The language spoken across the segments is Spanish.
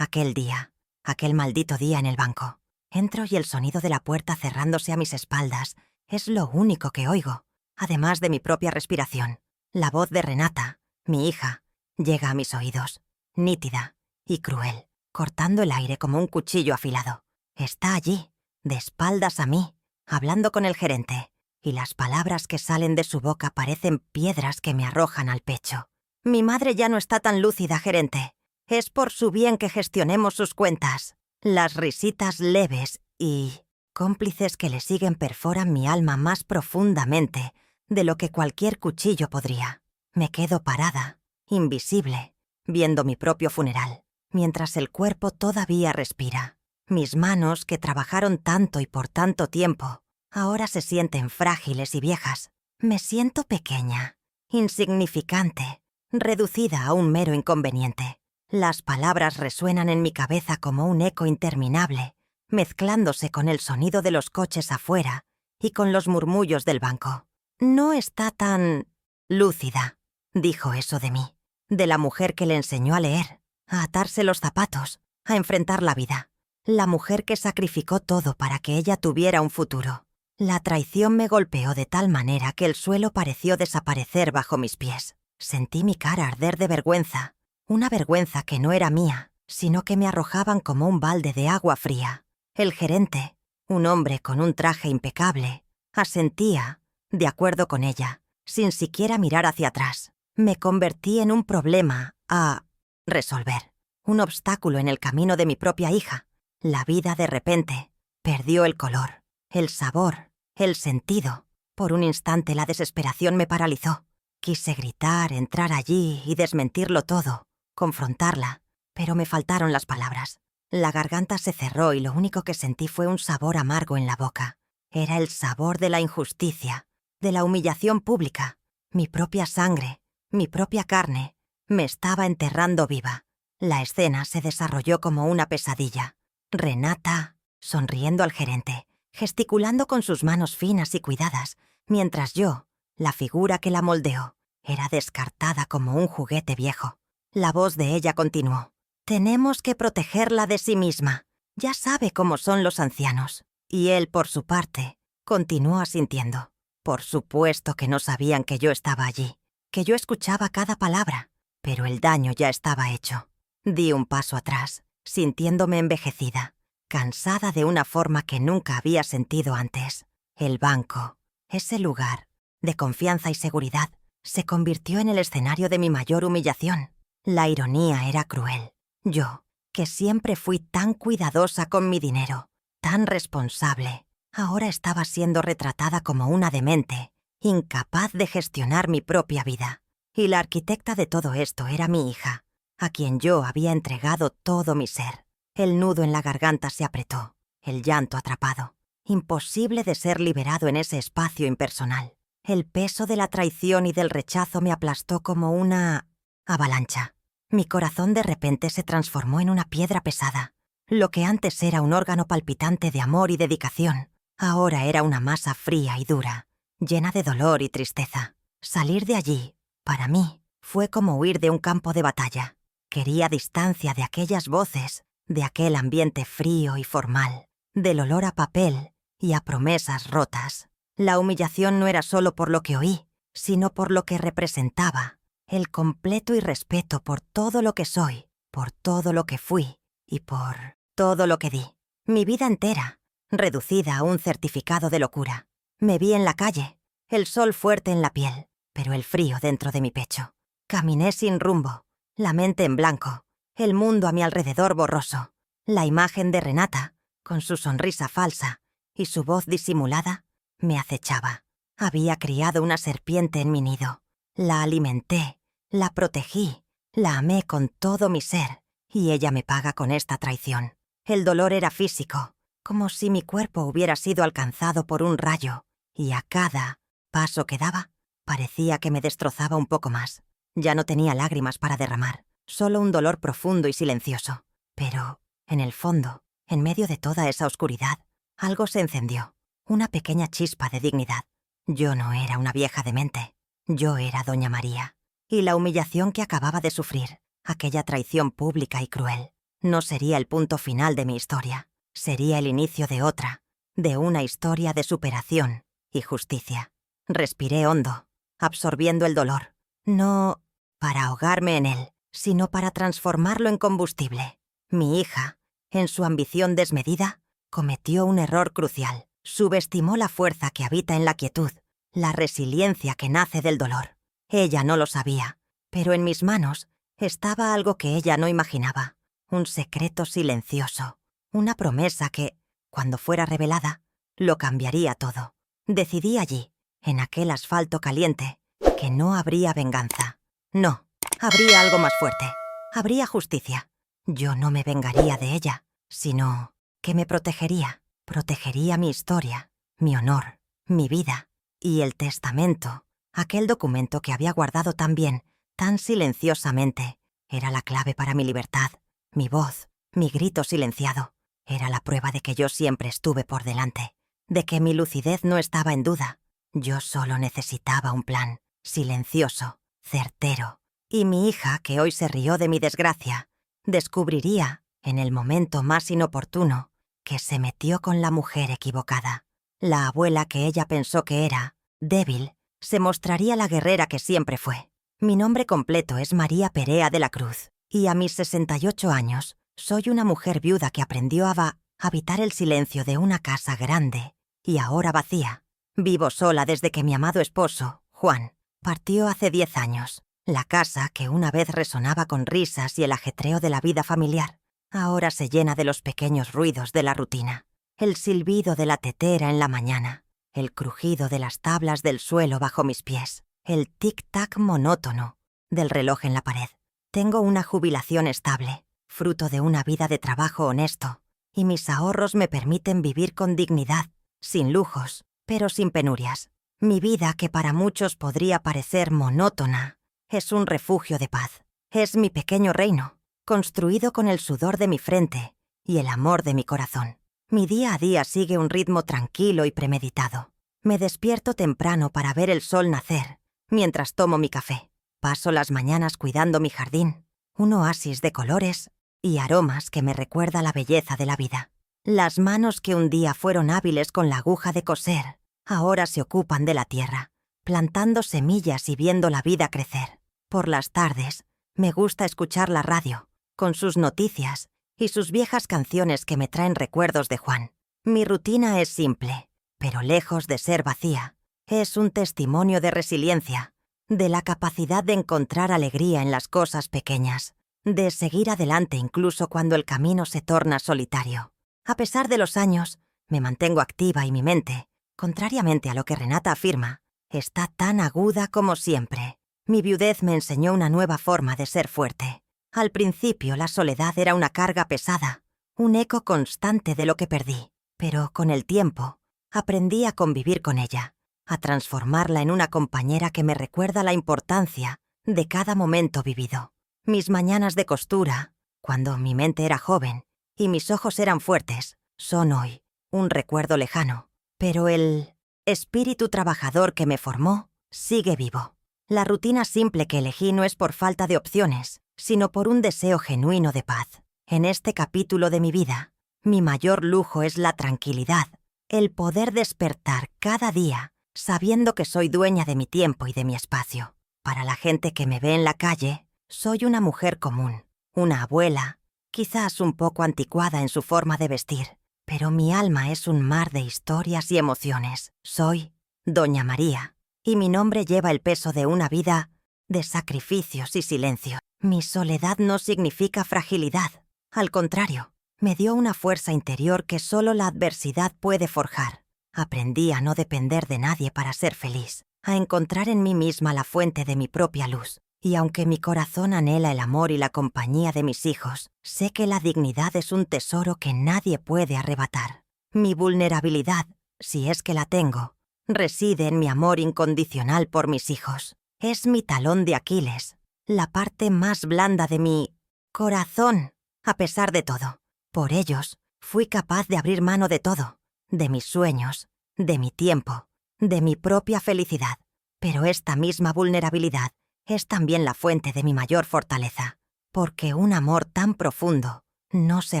Aquel día, aquel maldito día en el banco. Entro y el sonido de la puerta cerrándose a mis espaldas es lo único que oigo, además de mi propia respiración. La voz de Renata, mi hija, llega a mis oídos, nítida y cruel, cortando el aire como un cuchillo afilado. Está allí, de espaldas a mí, hablando con el gerente, y las palabras que salen de su boca parecen piedras que me arrojan al pecho. Mi madre ya no está tan lúcida, gerente. Es por su bien que gestionemos sus cuentas. Las risitas leves y cómplices que le siguen perforan mi alma más profundamente de lo que cualquier cuchillo podría. Me quedo parada, invisible, viendo mi propio funeral, mientras el cuerpo todavía respira. Mis manos, que trabajaron tanto y por tanto tiempo, ahora se sienten frágiles y viejas. Me siento pequeña, insignificante, reducida a un mero inconveniente. Las palabras resuenan en mi cabeza como un eco interminable, mezclándose con el sonido de los coches afuera y con los murmullos del banco. No está tan lúcida, dijo eso de mí, de la mujer que le enseñó a leer, a atarse los zapatos, a enfrentar la vida. La mujer que sacrificó todo para que ella tuviera un futuro. La traición me golpeó de tal manera que el suelo pareció desaparecer bajo mis pies. Sentí mi cara arder de vergüenza, una vergüenza que no era mía, sino que me arrojaban como un balde de agua fría. El gerente, un hombre con un traje impecable, asentía, de acuerdo con ella, sin siquiera mirar hacia atrás. Me convertí en un problema a resolver, un obstáculo en el camino de mi propia hija. La vida de repente perdió el color, el sabor, el sentido. Por un instante la desesperación me paralizó. Quise gritar, entrar allí y desmentirlo todo, confrontarla, pero me faltaron las palabras. La garganta se cerró y lo único que sentí fue un sabor amargo en la boca. Era el sabor de la injusticia, de la humillación pública. Mi propia sangre, mi propia carne, me estaba enterrando viva. La escena se desarrolló como una pesadilla. Renata, sonriendo al gerente, gesticulando con sus manos finas y cuidadas, mientras yo, la figura que la moldeó, era descartada como un juguete viejo. La voz de ella continuó. Tenemos que protegerla de sí misma. Ya sabe cómo son los ancianos. Y él, por su parte, continuó asintiendo. Por supuesto que no sabían que yo estaba allí, que yo escuchaba cada palabra, pero el daño ya estaba hecho. Di un paso atrás, sintiéndome envejecida, cansada de una forma que nunca había sentido antes. El banco, ese lugar de confianza y seguridad, se convirtió en el escenario de mi mayor humillación. La ironía era cruel. Yo, que siempre fui tan cuidadosa con mi dinero, tan responsable, ahora estaba siendo retratada como una demente, incapaz de gestionar mi propia vida. Y la arquitecta de todo esto era mi hija, a quien yo había entregado todo mi ser. El nudo en la garganta se apretó, el llanto atrapado. Imposible de ser liberado en ese espacio impersonal. El peso de la traición y del rechazo me aplastó como una avalancha. Mi corazón de repente se transformó en una piedra pesada. Lo que antes era un órgano palpitante de amor y dedicación, ahora era una masa fría y dura, llena de dolor y tristeza. Salir de allí, para mí, fue como huir de un campo de batalla. Quería distancia de aquellas voces, de aquel ambiente frío y formal, del olor a papel y a promesas rotas. La humillación no era solo por lo que oí, sino por lo que representaba, el completo irrespeto por todo lo que soy, por todo lo que fui y por todo lo que di. Mi vida entera, reducida a un certificado de locura. Me vi en la calle, el sol fuerte en la piel, pero el frío dentro de mi pecho. Caminé sin rumbo, la mente en blanco, el mundo a mi alrededor borroso. La imagen de Renata, con su sonrisa falsa y su voz disimulada, me acechaba. Había criado una serpiente en mi nido. La alimenté, la protegí, la amé con todo mi ser, y ella me paga con esta traición. El dolor era físico, como si mi cuerpo hubiera sido alcanzado por un rayo, y a cada paso que daba, parecía que me destrozaba un poco más. Ya no tenía lágrimas para derramar, solo un dolor profundo y silencioso. Pero, en el fondo, en medio de toda esa oscuridad, algo se encendió, una pequeña chispa de dignidad. Yo no era una vieja demente, yo era Doña María. Y la humillación que acababa de sufrir, aquella traición pública y cruel, No sería el punto final de mi historia, sería el inicio de otra, de una historia de superación y justicia. Respiré hondo, absorbiendo el dolor, no para ahogarme en él, sino para transformarlo en combustible. Mi hija, en su ambición desmedida, cometió un error crucial. Subestimó la fuerza que habita en la quietud, la resiliencia que nace del dolor. Ella no lo sabía, pero en mis manos estaba algo que ella no imaginaba, un secreto silencioso, una promesa que, cuando fuera revelada, lo cambiaría todo. Decidí allí, en aquel asfalto caliente, que no habría venganza. No, habría algo más fuerte. Habría justicia. Yo no me vengaría de ella, sino que me protegería. Protegería mi historia, mi honor, mi vida y el testamento. Aquel documento que había guardado tan bien, tan silenciosamente, era la clave para mi libertad. Mi voz, mi grito silenciado, era la prueba de que yo siempre estuve por delante, de que mi lucidez no estaba en duda. Yo solo necesitaba un plan, silencioso, certero. Y mi hija, que hoy se rió de mi desgracia, descubriría, en el momento más inoportuno, que se metió con la mujer equivocada. La abuela que ella pensó que era, débil, se mostraría la guerrera que siempre fue. Mi nombre completo es María Perea de la Cruz, y a mis 68 años soy una mujer viuda que aprendió a habitar el silencio de una casa grande y ahora vacía. Vivo sola desde que mi amado esposo, Juan, partió hace 10 años. La casa, que una vez resonaba con risas y el ajetreo de la vida familiar, ahora se llena de los pequeños ruidos de la rutina. El silbido de la tetera en la mañana, el crujido de las tablas del suelo bajo mis pies, el tic-tac monótono del reloj en la pared. Tengo una jubilación estable, fruto de una vida de trabajo honesto, y mis ahorros me permiten vivir con dignidad, sin lujos, pero sin penurias. Mi vida, que para muchos podría parecer monótona, es un refugio de paz. Es mi pequeño reino, construido con el sudor de mi frente y el amor de mi corazón. Mi día a día sigue un ritmo tranquilo y premeditado. Me despierto temprano para ver el sol nacer, mientras tomo mi café. Paso las mañanas cuidando mi jardín, un oasis de colores y aromas que me recuerda la belleza de la vida. Las manos que un día fueron hábiles con la aguja de coser, ahora se ocupan de la tierra, plantando semillas y viendo la vida crecer. Por las tardes, me gusta escuchar la radio, con sus noticias y sus viejas canciones que me traen recuerdos de Juan. Mi rutina es simple, pero lejos de ser vacía, es un testimonio de resiliencia, de la capacidad de encontrar alegría en las cosas pequeñas, de seguir adelante incluso cuando el camino se torna solitario. A pesar de los años, me mantengo activa y mi mente, contrariamente a lo que Renata afirma, está tan aguda como siempre. Mi viudez me enseñó una nueva forma de ser fuerte. Al principio la soledad era una carga pesada, un eco constante de lo que perdí, pero con el tiempo aprendí a convivir con ella, a transformarla en una compañera que me recuerda la importancia de cada momento vivido. Mis mañanas de costura, cuando mi mente era joven y mis ojos eran fuertes, son hoy un recuerdo lejano, pero el espíritu trabajador que me formó sigue vivo. La rutina simple que elegí no es por falta de opciones, sino por un deseo genuino de paz. En este capítulo de mi vida, mi mayor lujo es la tranquilidad, el poder despertar cada día sabiendo que soy dueña de mi tiempo y de mi espacio. Para la gente que me ve en la calle, soy una mujer común, una abuela, quizás un poco anticuada en su forma de vestir, pero mi alma es un mar de historias y emociones. Soy Doña María, y mi nombre lleva el peso de una vida de sacrificios y silencio. Mi soledad no significa fragilidad. Al contrario, me dio una fuerza interior que solo la adversidad puede forjar. Aprendí a no depender de nadie para ser feliz, a encontrar en mí misma la fuente de mi propia luz. Y aunque mi corazón anhela el amor y la compañía de mis hijos, sé que la dignidad es un tesoro que nadie puede arrebatar. Mi vulnerabilidad, si es que la tengo, reside en mi amor incondicional por mis hijos. Es mi talón de Aquiles, la parte más blanda de mi corazón. A pesar de todo, por ellos, fui capaz de abrir mano de todo, de mis sueños, de mi tiempo, de mi propia felicidad. Pero esta misma vulnerabilidad es también la fuente de mi mayor fortaleza, porque un amor tan profundo No se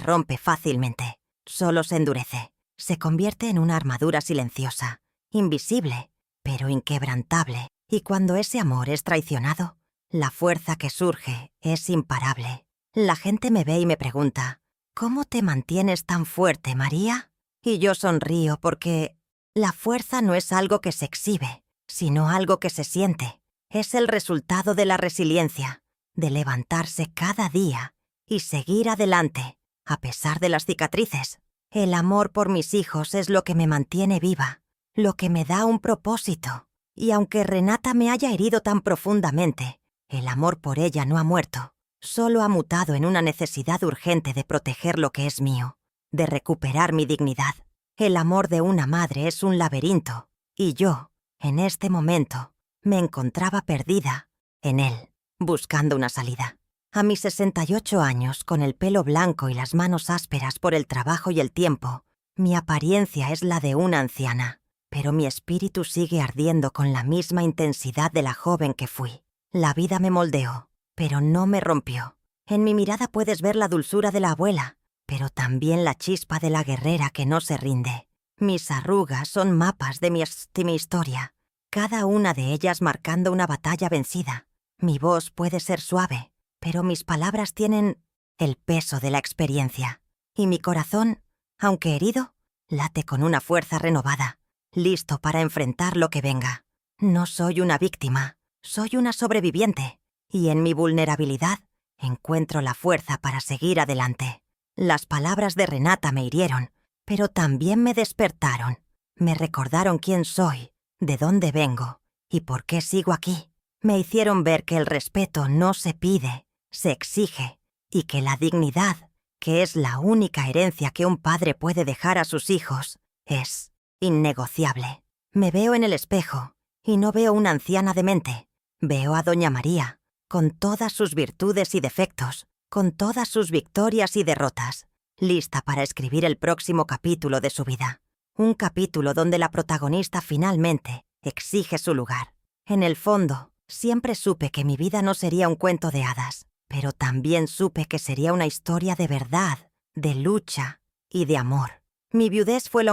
rompe fácilmente, solo se endurece. Se convierte en una armadura silenciosa, invisible, pero inquebrantable. Y cuando ese amor es traicionado, la fuerza que surge es imparable. La gente me ve y me pregunta, ¿cómo te mantienes tan fuerte, María? Y yo sonrío porque la fuerza no es algo que se exhibe, sino algo que se siente. Es el resultado de la resiliencia, de levantarse cada día y seguir adelante, a pesar de las cicatrices. El amor por mis hijos es lo que me mantiene viva, lo que me da un propósito. Y aunque Renata me haya herido tan profundamente, el amor por ella no ha muerto. Solo ha mutado en una necesidad urgente de proteger lo que es mío, de recuperar mi dignidad. El amor de una madre es un laberinto, y yo, en este momento, me encontraba perdida en él, buscando una salida. A mis 68 años, con el pelo blanco y las manos ásperas por el trabajo y el tiempo, mi apariencia es la de una anciana, pero mi espíritu sigue ardiendo con la misma intensidad de la joven que fui. La vida me moldeó, pero no me rompió. En mi mirada puedes ver la dulzura de la abuela, pero también la chispa de la guerrera que no se rinde. Mis arrugas son mapas de mi historia, cada una de ellas marcando una batalla vencida. Mi voz puede ser suave, pero mis palabras tienen el peso de la experiencia. Y mi corazón, aunque herido, late con una fuerza renovada, listo para enfrentar lo que venga. No soy una víctima, soy una sobreviviente, y en mi vulnerabilidad encuentro la fuerza para seguir adelante. Las palabras de Renata me hirieron, pero también me despertaron. Me recordaron quién soy, de dónde vengo y por qué sigo aquí. Me hicieron ver que el respeto no se pide, se exige, y que la dignidad, que es la única herencia que un padre puede dejar a sus hijos, es innegociable. Me veo en el espejo y no veo una anciana demente. Veo a Doña María, con todas sus virtudes y defectos, con todas sus victorias y derrotas, lista para escribir el próximo capítulo de su vida. Un capítulo donde la protagonista finalmente exige su lugar. En el fondo, siempre supe que mi vida no sería un cuento de hadas, pero también supe que sería una historia de verdad, de lucha y de amor. Mi viudez fue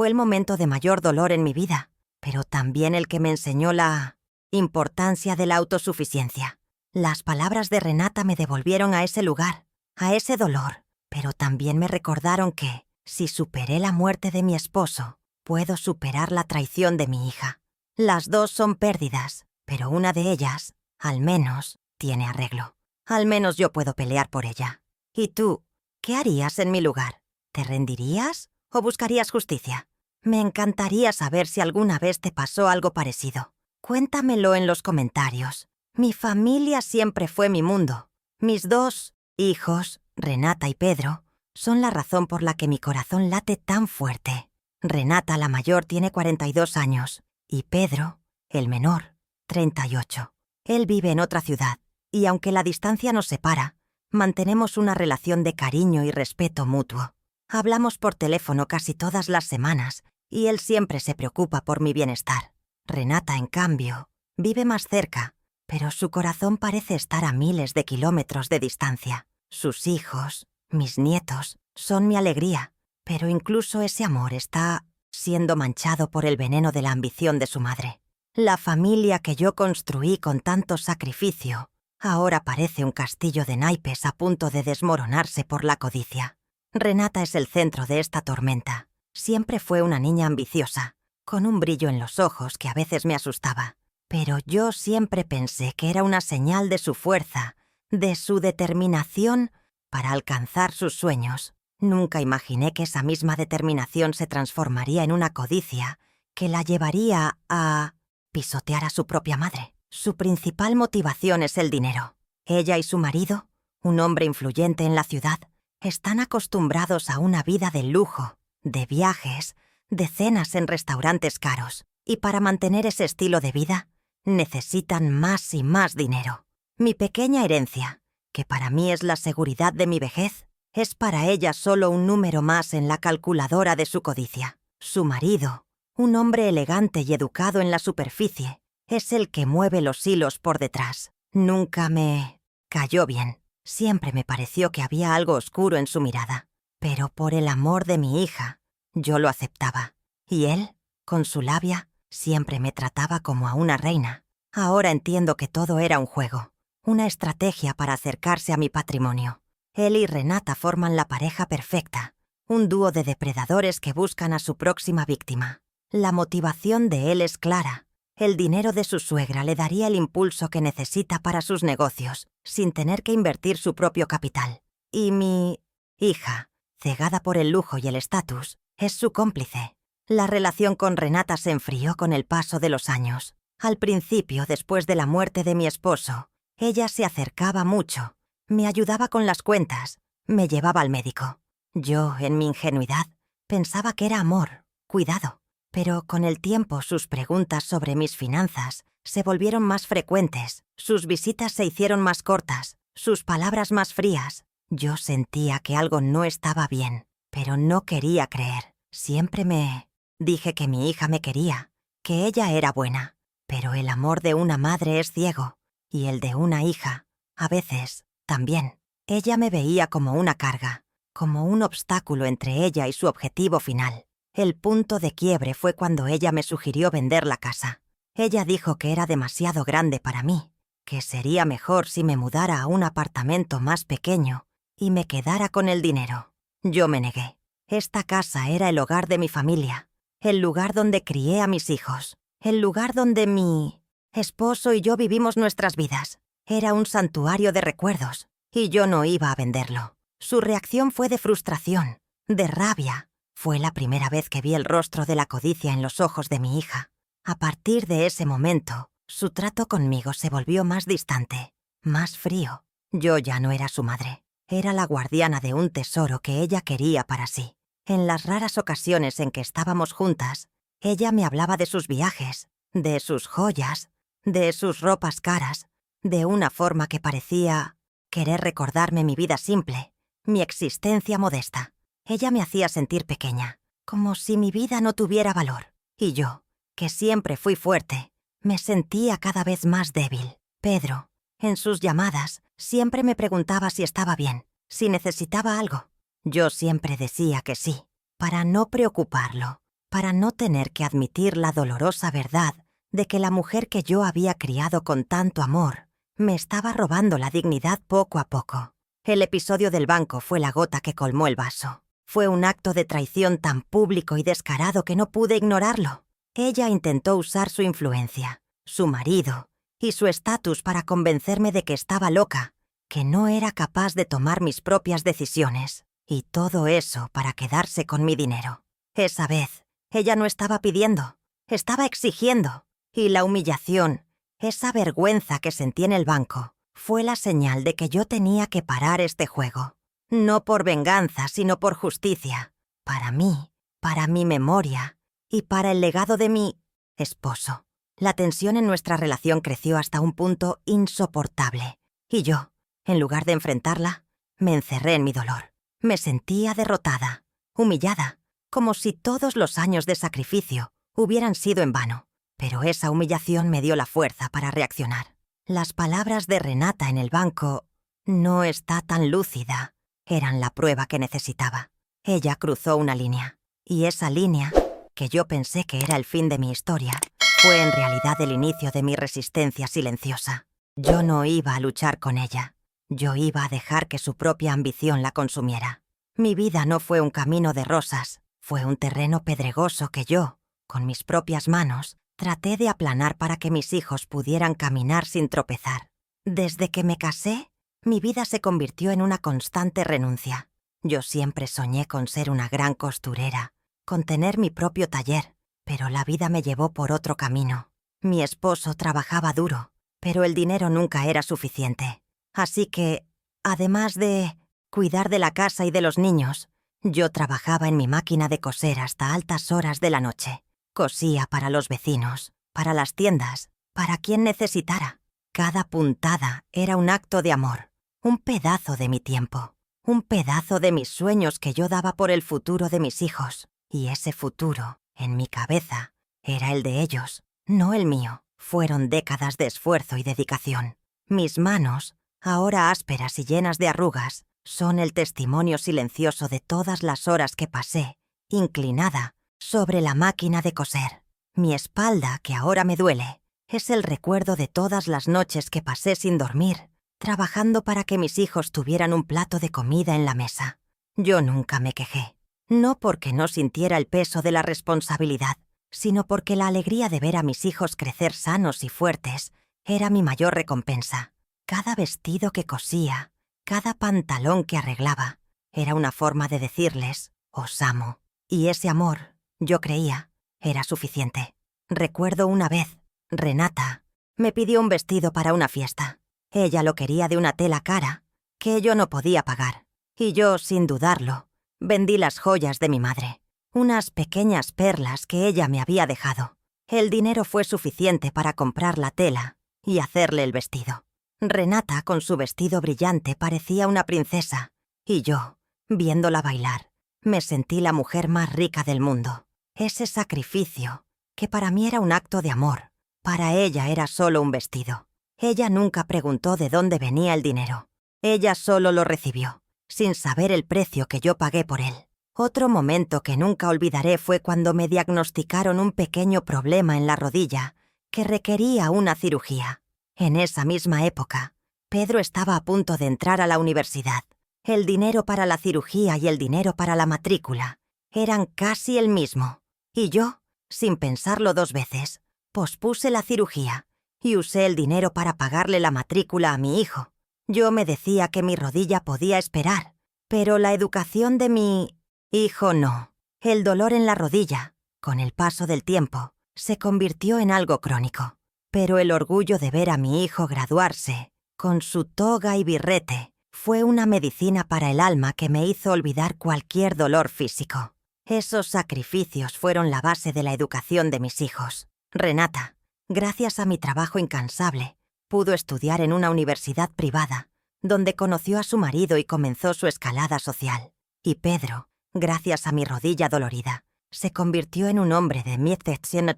el momento de mayor dolor en mi vida, pero también el que me enseñó la importancia de la autosuficiencia. Las palabras de Renata me devolvieron a ese lugar, a ese dolor, pero también me recordaron que, si superé la muerte de mi esposo, puedo superar la traición de mi hija. Las dos son pérdidas, pero una de ellas, al menos, tiene arreglo. Al menos yo puedo pelear por ella. ¿Y tú, qué harías en mi lugar? ¿Te rendirías o buscarías justicia? Me encantaría saber si alguna vez te pasó algo parecido. Cuéntamelo en los comentarios. Mi familia siempre fue mi mundo. Mis dos hijos, Renata y Pedro, son la razón por la que mi corazón late tan fuerte. Renata, la mayor, tiene 42 años y Pedro, el menor, 38. Él vive en otra ciudad y aunque la distancia nos separa, mantenemos una relación de cariño y respeto mutuo. Hablamos por teléfono casi todas las semanas y él siempre se preocupa por mi bienestar. Renata, en cambio, vive más cerca, pero su corazón parece estar a miles de kilómetros de distancia. Sus hijos, mis nietos, son mi alegría, pero incluso ese amor está siendo manchado por el veneno de la ambición de su madre. La familia que yo construí con tanto sacrificio ahora parece un castillo de naipes a punto de desmoronarse por la codicia. Renata es el centro de esta tormenta. Siempre fue una niña ambiciosa, con un brillo en los ojos que a veces me asustaba. Pero yo siempre pensé que era una señal de su fuerza, de su determinación para alcanzar sus sueños. Nunca imaginé que esa misma determinación se transformaría en una codicia que la llevaría a pisotear a su propia madre. Su principal motivación es el dinero. Ella y su marido, un hombre influyente en la ciudad, están acostumbrados a una vida de lujo, de viajes, de cenas en restaurantes caros, y para mantener ese estilo de vida, necesitan más y más dinero. Mi pequeña herencia, que para mí es la seguridad de mi vejez, es para ella solo un número más en la calculadora de su codicia. Su marido, un hombre elegante y educado en la superficie, es el que mueve los hilos por detrás. Nunca me cayó bien. Siempre me pareció que había algo oscuro en su mirada, pero por el amor de mi hija, yo lo aceptaba. Y él, con su labia, siempre me trataba como a una reina. Ahora entiendo que todo era un juego, una estrategia para acercarse a mi patrimonio. Él y Renata forman la pareja perfecta, un dúo de depredadores que buscan a su próxima víctima. La motivación de él es clara. El dinero de su suegra le daría el impulso que necesita para sus negocios, sin tener que invertir su propio capital. Y mi hija, cegada por el lujo y el estatus, es su cómplice. La relación con Renata se enfrió con el paso de los años. Al principio, después de la muerte de mi esposo, ella se acercaba mucho, me ayudaba con las cuentas, me llevaba al médico. Yo, en mi ingenuidad, pensaba que era amor, cuidado. Pero con el tiempo sus preguntas sobre mis finanzas se volvieron más frecuentes, sus visitas se hicieron más cortas, sus palabras más frías. Yo sentía que algo no estaba bien, pero no quería creer. Siempre me dije que mi hija me quería, que ella era buena. Pero el amor de una madre es ciego, y el de una hija, a veces, también. Ella me veía como una carga, como un obstáculo entre ella y su objetivo final. El punto de quiebre fue cuando ella me sugirió vender la casa. Ella dijo que era demasiado grande para mí, que sería mejor si me mudara a un apartamento más pequeño y me quedara con el dinero. Yo me negué. Esta casa era el hogar de mi familia, el lugar donde crié a mis hijos, el lugar donde mi esposo y yo vivimos nuestras vidas. Era un santuario de recuerdos, y yo no iba a venderlo. Su reacción fue de frustración, de rabia. Fue la primera vez que vi el rostro de la codicia en los ojos de mi hija. A partir de ese momento, su trato conmigo se volvió más distante, más frío. Yo ya no era su madre. Era la guardiana de un tesoro que ella quería para sí. En las raras ocasiones en que estábamos juntas, ella me hablaba de sus viajes, de sus joyas, de sus ropas caras, de una forma que parecía querer recordarme mi vida simple, mi existencia modesta. Ella me hacía sentir pequeña, como si mi vida no tuviera valor. Y yo, que siempre fui fuerte, me sentía cada vez más débil. Pedro, en sus llamadas, siempre me preguntaba si estaba bien, si necesitaba algo. Yo siempre decía que sí, para no preocuparlo, para no tener que admitir la dolorosa verdad de que la mujer que yo había criado con tanto amor me estaba robando la dignidad poco a poco. El episodio del banco fue la gota que colmó el vaso. Fue un acto de traición tan público y descarado que no pude ignorarlo. Ella intentó usar su influencia, su marido y su estatus para convencerme de que estaba loca, que no era capaz de tomar mis propias decisiones, y todo eso para quedarse con mi dinero. Esa vez, ella no estaba pidiendo, estaba exigiendo, y la humillación, esa vergüenza que sentí en el banco, fue la señal de que yo tenía que parar este juego. No por venganza, sino por justicia. Para mí, para mi memoria y para el legado de mi esposo. La tensión en nuestra relación creció hasta un punto insoportable. Y yo, en lugar de enfrentarla, me encerré en mi dolor. Me sentía derrotada, humillada, como si todos los años de sacrificio hubieran sido en vano. Pero esa humillación me dio la fuerza para reaccionar. Las palabras de Renata en el banco, no está tan lúcida, eran la prueba que necesitaba. Ella cruzó una línea, y esa línea, que yo pensé que era el fin de mi historia, fue en realidad el inicio de mi resistencia silenciosa. Yo no iba a luchar con ella. Yo iba a dejar que su propia ambición la consumiera. Mi vida no fue un camino de rosas, fue un terreno pedregoso que yo, con mis propias manos, traté de aplanar para que mis hijos pudieran caminar sin tropezar. Desde que me casé, mi vida se convirtió en una constante renuncia. Yo siempre soñé con ser una gran costurera, con tener mi propio taller, pero la vida me llevó por otro camino. Mi esposo trabajaba duro, pero el dinero nunca era suficiente. Así que, además de cuidar de la casa y de los niños, yo trabajaba en mi máquina de coser hasta altas horas de la noche. Cosía para los vecinos, para las tiendas, para quien necesitara. Cada puntada era un acto de amor. Un pedazo de mi tiempo, un pedazo de mis sueños que yo daba por el futuro de mis hijos. Y ese futuro, en mi cabeza, era el de ellos, no el mío. Fueron décadas de esfuerzo y dedicación. Mis manos ahora ásperas y llenas de arrugas, son el testimonio silencioso de todas las horas que pasé, inclinada, sobre la máquina de coser. Mi espalda, que ahora me duele, es el recuerdo de todas las noches que pasé sin dormir, trabajando para que mis hijos tuvieran un plato de comida en la mesa. Yo nunca me quejé, no porque no sintiera el peso de la responsabilidad, sino porque la alegría de ver a mis hijos crecer sanos y fuertes era mi mayor recompensa. Cada vestido que cosía, cada pantalón que arreglaba, era una forma de decirles, os amo. Y ese amor, yo creía, era suficiente. Recuerdo una vez, Renata me pidió un vestido para una fiesta. Ella lo quería de una tela cara, que yo no podía pagar. Y yo, sin dudarlo, vendí las joyas de mi madre, unas pequeñas perlas que ella me había dejado. El dinero fue suficiente para comprar la tela y hacerle el vestido. Renata, con su vestido brillante, parecía una princesa, y yo, viéndola bailar, me sentí la mujer más rica del mundo. Ese sacrificio, que para mí era un acto de amor, para ella era solo un vestido. Ella nunca preguntó de dónde venía el dinero. Ella solo lo recibió, sin saber el precio que yo pagué por él. Otro momento que nunca olvidaré fue cuando me diagnosticaron un pequeño problema en la rodilla que requería una cirugía. En esa misma época, Pedro estaba a punto de entrar a la universidad. El dinero para la cirugía y el dinero para la matrícula eran casi el mismo. Y yo, sin pensarlo dos veces, pospuse la cirugía y usé el dinero para pagarle la matrícula a mi hijo. Yo me decía que mi rodilla podía esperar, pero la educación de mi hijo no. El dolor en la rodilla, con el paso del tiempo, se convirtió en algo crónico. Pero el orgullo de ver a mi hijo graduarse, con su toga y birrete, fue una medicina para el alma que me hizo olvidar cualquier dolor físico. Esos sacrificios fueron la base de la educación de mis hijos. Renata, gracias a mi trabajo incansable, pudo estudiar en una universidad privada, donde conoció a su marido y comenzó su escalada social. Y Pedro, gracias a mi rodilla dolorida, se convirtió en un hombre de mi excepción.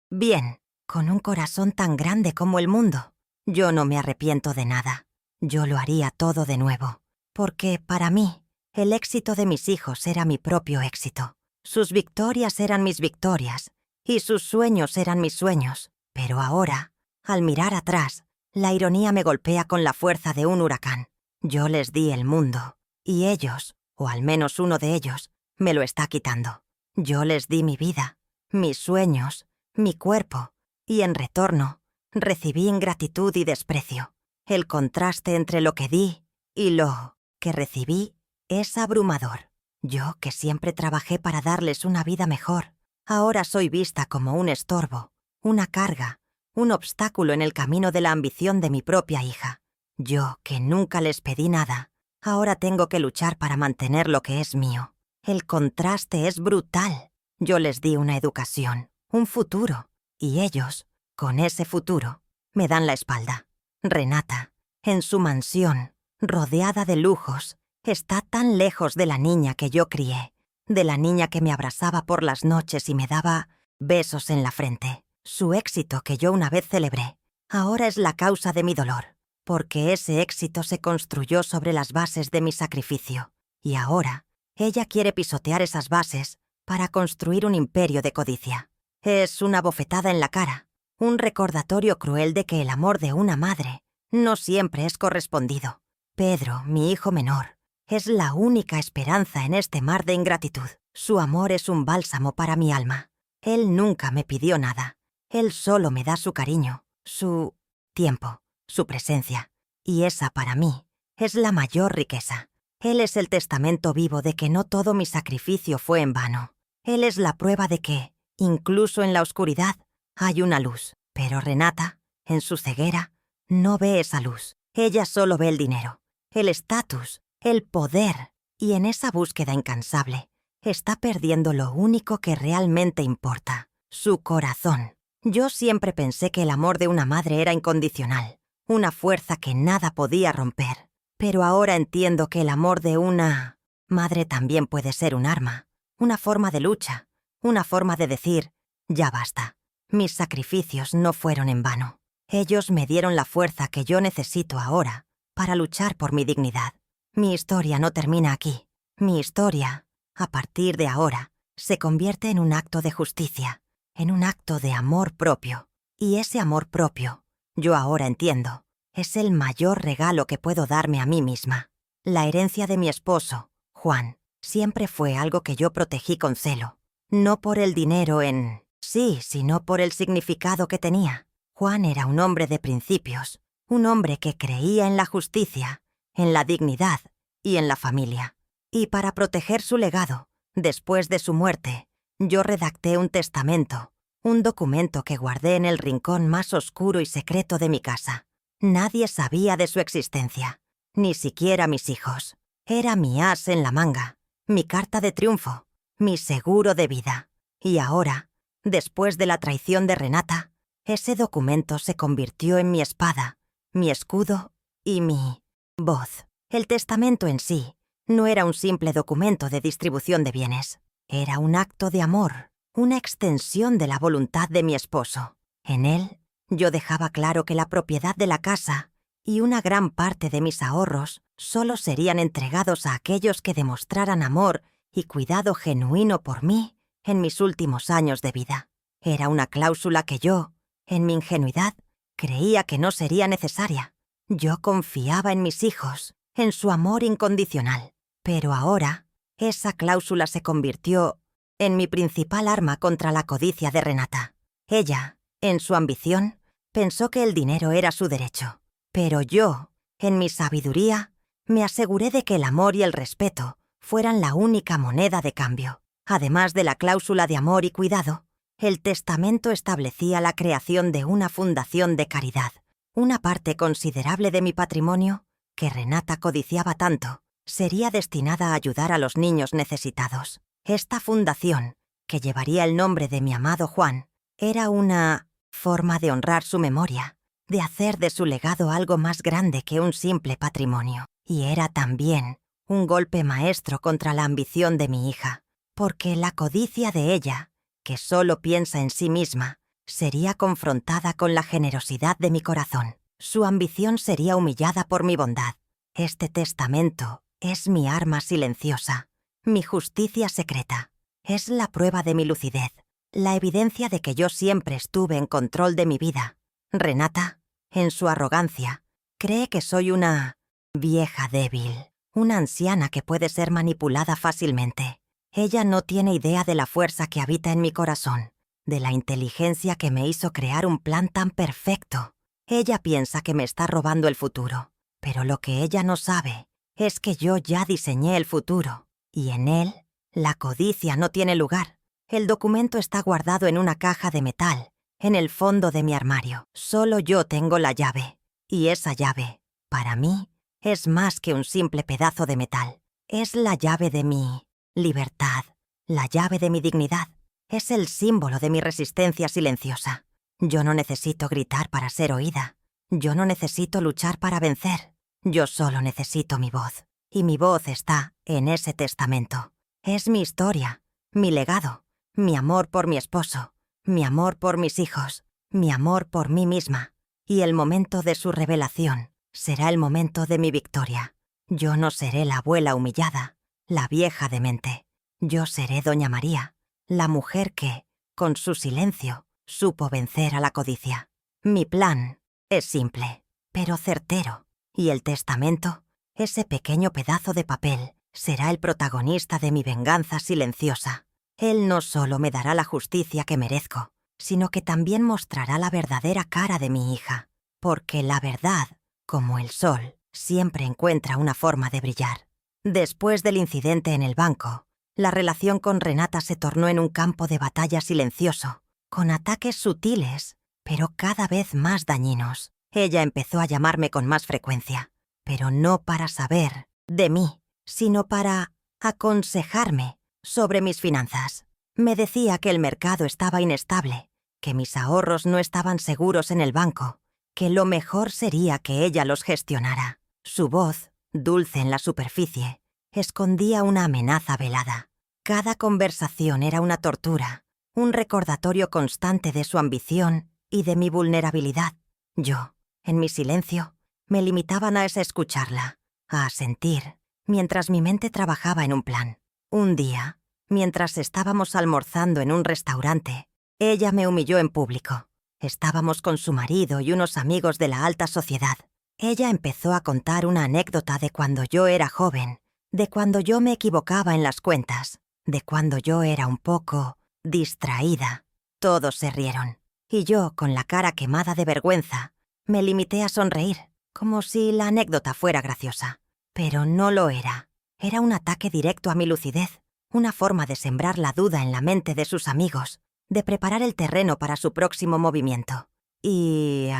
Bien, con un corazón tan grande como el mundo. Yo no me arrepiento de nada. Yo lo haría todo de nuevo, porque para mí, el éxito de mis hijos era mi propio éxito. Sus victorias eran mis victorias, y sus sueños eran mis sueños. Pero ahora, al mirar atrás, la ironía me golpea con la fuerza de un huracán. Yo les di el mundo, y ellos, o al menos uno de ellos, me lo está quitando. Yo les di mi vida, mis sueños, mi cuerpo, y en retorno, recibí ingratitud y desprecio. El contraste entre lo que di y lo que recibí es abrumador. Yo, que siempre trabajé para darles una vida mejor, ahora soy vista como un estorbo, una carga, un obstáculo en el camino de la ambición de mi propia hija. Yo, que nunca les pedí nada, ahora tengo que luchar para mantener lo que es mío. El contraste es brutal. Yo les di una educación, un futuro, y ellos, con ese futuro, me dan la espalda. Renata, en su mansión, rodeada de lujos, está tan lejos de la niña que yo crié, de la niña que me abrazaba por las noches y me daba besos en la frente. Su éxito que yo una vez celebré, ahora es la causa de mi dolor, porque ese éxito se construyó sobre las bases de mi sacrificio, y ahora ella quiere pisotear esas bases para construir un imperio de codicia. Es una bofetada en la cara, un recordatorio cruel de que el amor de una madre no siempre es correspondido. Pedro, mi hijo menor, es la única esperanza en este mar de ingratitud. Su amor es un bálsamo para mi alma. Él nunca me pidió nada. Él solo me da su cariño, su tiempo, su presencia. Y esa, para mí, es la mayor riqueza. Él es el testamento vivo de que no todo mi sacrificio fue en vano. Él es la prueba de que, incluso en la oscuridad, hay una luz. Pero Renata, en su ceguera, no ve esa luz. Ella solo ve el dinero, el estatus, el poder. Y en esa búsqueda incansable, está perdiendo lo único que realmente importa, su corazón. Yo siempre pensé que el amor de una madre era incondicional, una fuerza que nada podía romper. Pero ahora entiendo que el amor de una madre también puede ser un arma, una forma de lucha, una forma de decir, ya basta. Mis sacrificios no fueron en vano. Ellos me dieron la fuerza que yo necesito ahora para luchar por mi dignidad. Mi historia no termina aquí. Mi historia, a partir de ahora, se convierte en un acto de justicia, en un acto de amor propio. Y ese amor propio, yo ahora entiendo, es el mayor regalo que puedo darme a mí misma. La herencia de mi esposo, Juan, siempre fue algo que yo protegí con celo. No por el dinero en sí, sino por el significado que tenía. Juan era un hombre de principios, un hombre que creía en la justicia, en la dignidad y en la familia. Y para proteger su legado, después de su muerte, yo redacté un testamento, un documento que guardé en el rincón más oscuro y secreto de mi casa. Nadie sabía de su existencia, ni siquiera mis hijos. Era mi as en la manga, mi carta de triunfo, mi seguro de vida. Y ahora, después de la traición de Renata, ese documento se convirtió en mi espada, mi escudo y mi voz. El testamento en sí no era un simple documento de distribución de bienes. Era un acto de amor, una extensión de la voluntad de mi esposo. En él, yo dejaba claro que la propiedad de la casa y una gran parte de mis ahorros solo serían entregados a aquellos que demostraran amor y cuidado genuino por mí en mis últimos años de vida. Era una cláusula que yo, en mi ingenuidad, creía que no sería necesaria. Yo confiaba en mis hijos, en su amor incondicional. Pero ahora, esa cláusula se convirtió en mi principal arma contra la codicia de Renata. Ella, en su ambición, pensó que el dinero era su derecho. Pero yo, en mi sabiduría, me aseguré de que el amor y el respeto fueran la única moneda de cambio. Además de la cláusula de amor y cuidado, el testamento establecía la creación de una fundación de caridad. Una parte considerable de mi patrimonio, que Renata codiciaba tanto, sería destinada a ayudar a los niños necesitados. Esta fundación, que llevaría el nombre de mi amado Juan, era una forma de honrar su memoria, de hacer de su legado algo más grande que un simple patrimonio. Y era también un golpe maestro contra la ambición de mi hija, porque la codicia de ella, que solo piensa en sí misma, sería confrontada con la generosidad de mi corazón. Su ambición sería humillada por mi bondad. Este testamento es mi arma silenciosa, mi justicia secreta. Es la prueba de mi lucidez, la evidencia de que yo siempre estuve en control de mi vida. Renata, en su arrogancia, cree que soy una vieja débil, una anciana que puede ser manipulada fácilmente. Ella no tiene idea de la fuerza que habita en mi corazón, de la inteligencia que me hizo crear un plan tan perfecto. Ella piensa que me está robando el futuro, pero lo que ella no sabe es que yo ya diseñé el futuro, y en él la codicia no tiene lugar. El documento está guardado en una caja de metal, en el fondo de mi armario. Solo yo tengo la llave, y esa llave, para mí, es más que un simple pedazo de metal. Es la llave de mi libertad, la llave de mi dignidad. Es el símbolo de mi resistencia silenciosa. Yo no necesito gritar para ser oída. Yo no necesito luchar para vencer. Yo solo necesito mi voz. Y mi voz está en ese testamento. Es mi historia, mi legado, mi amor por mi esposo, mi amor por mis hijos, mi amor por mí misma. Y el momento de su revelación será el momento de mi victoria. Yo no seré la abuela humillada, la vieja demente. Yo seré Doña María, la mujer que, con su silencio, supo vencer a la codicia. Mi plan es simple, pero certero, y el testamento, ese pequeño pedazo de papel, será el protagonista de mi venganza silenciosa. Él no solo me dará la justicia que merezco, sino que también mostrará la verdadera cara de mi hija, porque la verdad, como el sol, siempre encuentra una forma de brillar. Después del incidente en el banco, la relación con Renata se tornó en un campo de batalla silencioso, con ataques sutiles, pero cada vez más dañinos. Ella empezó a llamarme con más frecuencia, pero no para saber de mí, sino para aconsejarme sobre mis finanzas. Me decía que el mercado estaba inestable, que mis ahorros no estaban seguros en el banco, que lo mejor sería que ella los gestionara. Su voz, dulce en la superficie, escondía una amenaza velada. Cada conversación era una tortura, un recordatorio constante de su ambición y de mi vulnerabilidad. Yo, en mi silencio, me limitaban a escucharla, a sentir, mientras mi mente trabajaba en un plan. Un día, mientras estábamos almorzando en un restaurante, ella me humilló en público. Estábamos con su marido y unos amigos de la alta sociedad. Ella empezó a contar una anécdota de cuando yo era joven, de cuando yo me equivocaba en las cuentas, de cuando yo era un poco distraída. Todos se rieron, y yo, con la cara quemada de vergüenza, me limité a sonreír, como si la anécdota fuera graciosa. Pero no lo era. Era un ataque directo a mi lucidez, una forma de sembrar la duda en la mente de sus amigos, de preparar el terreno para su próximo movimiento. Y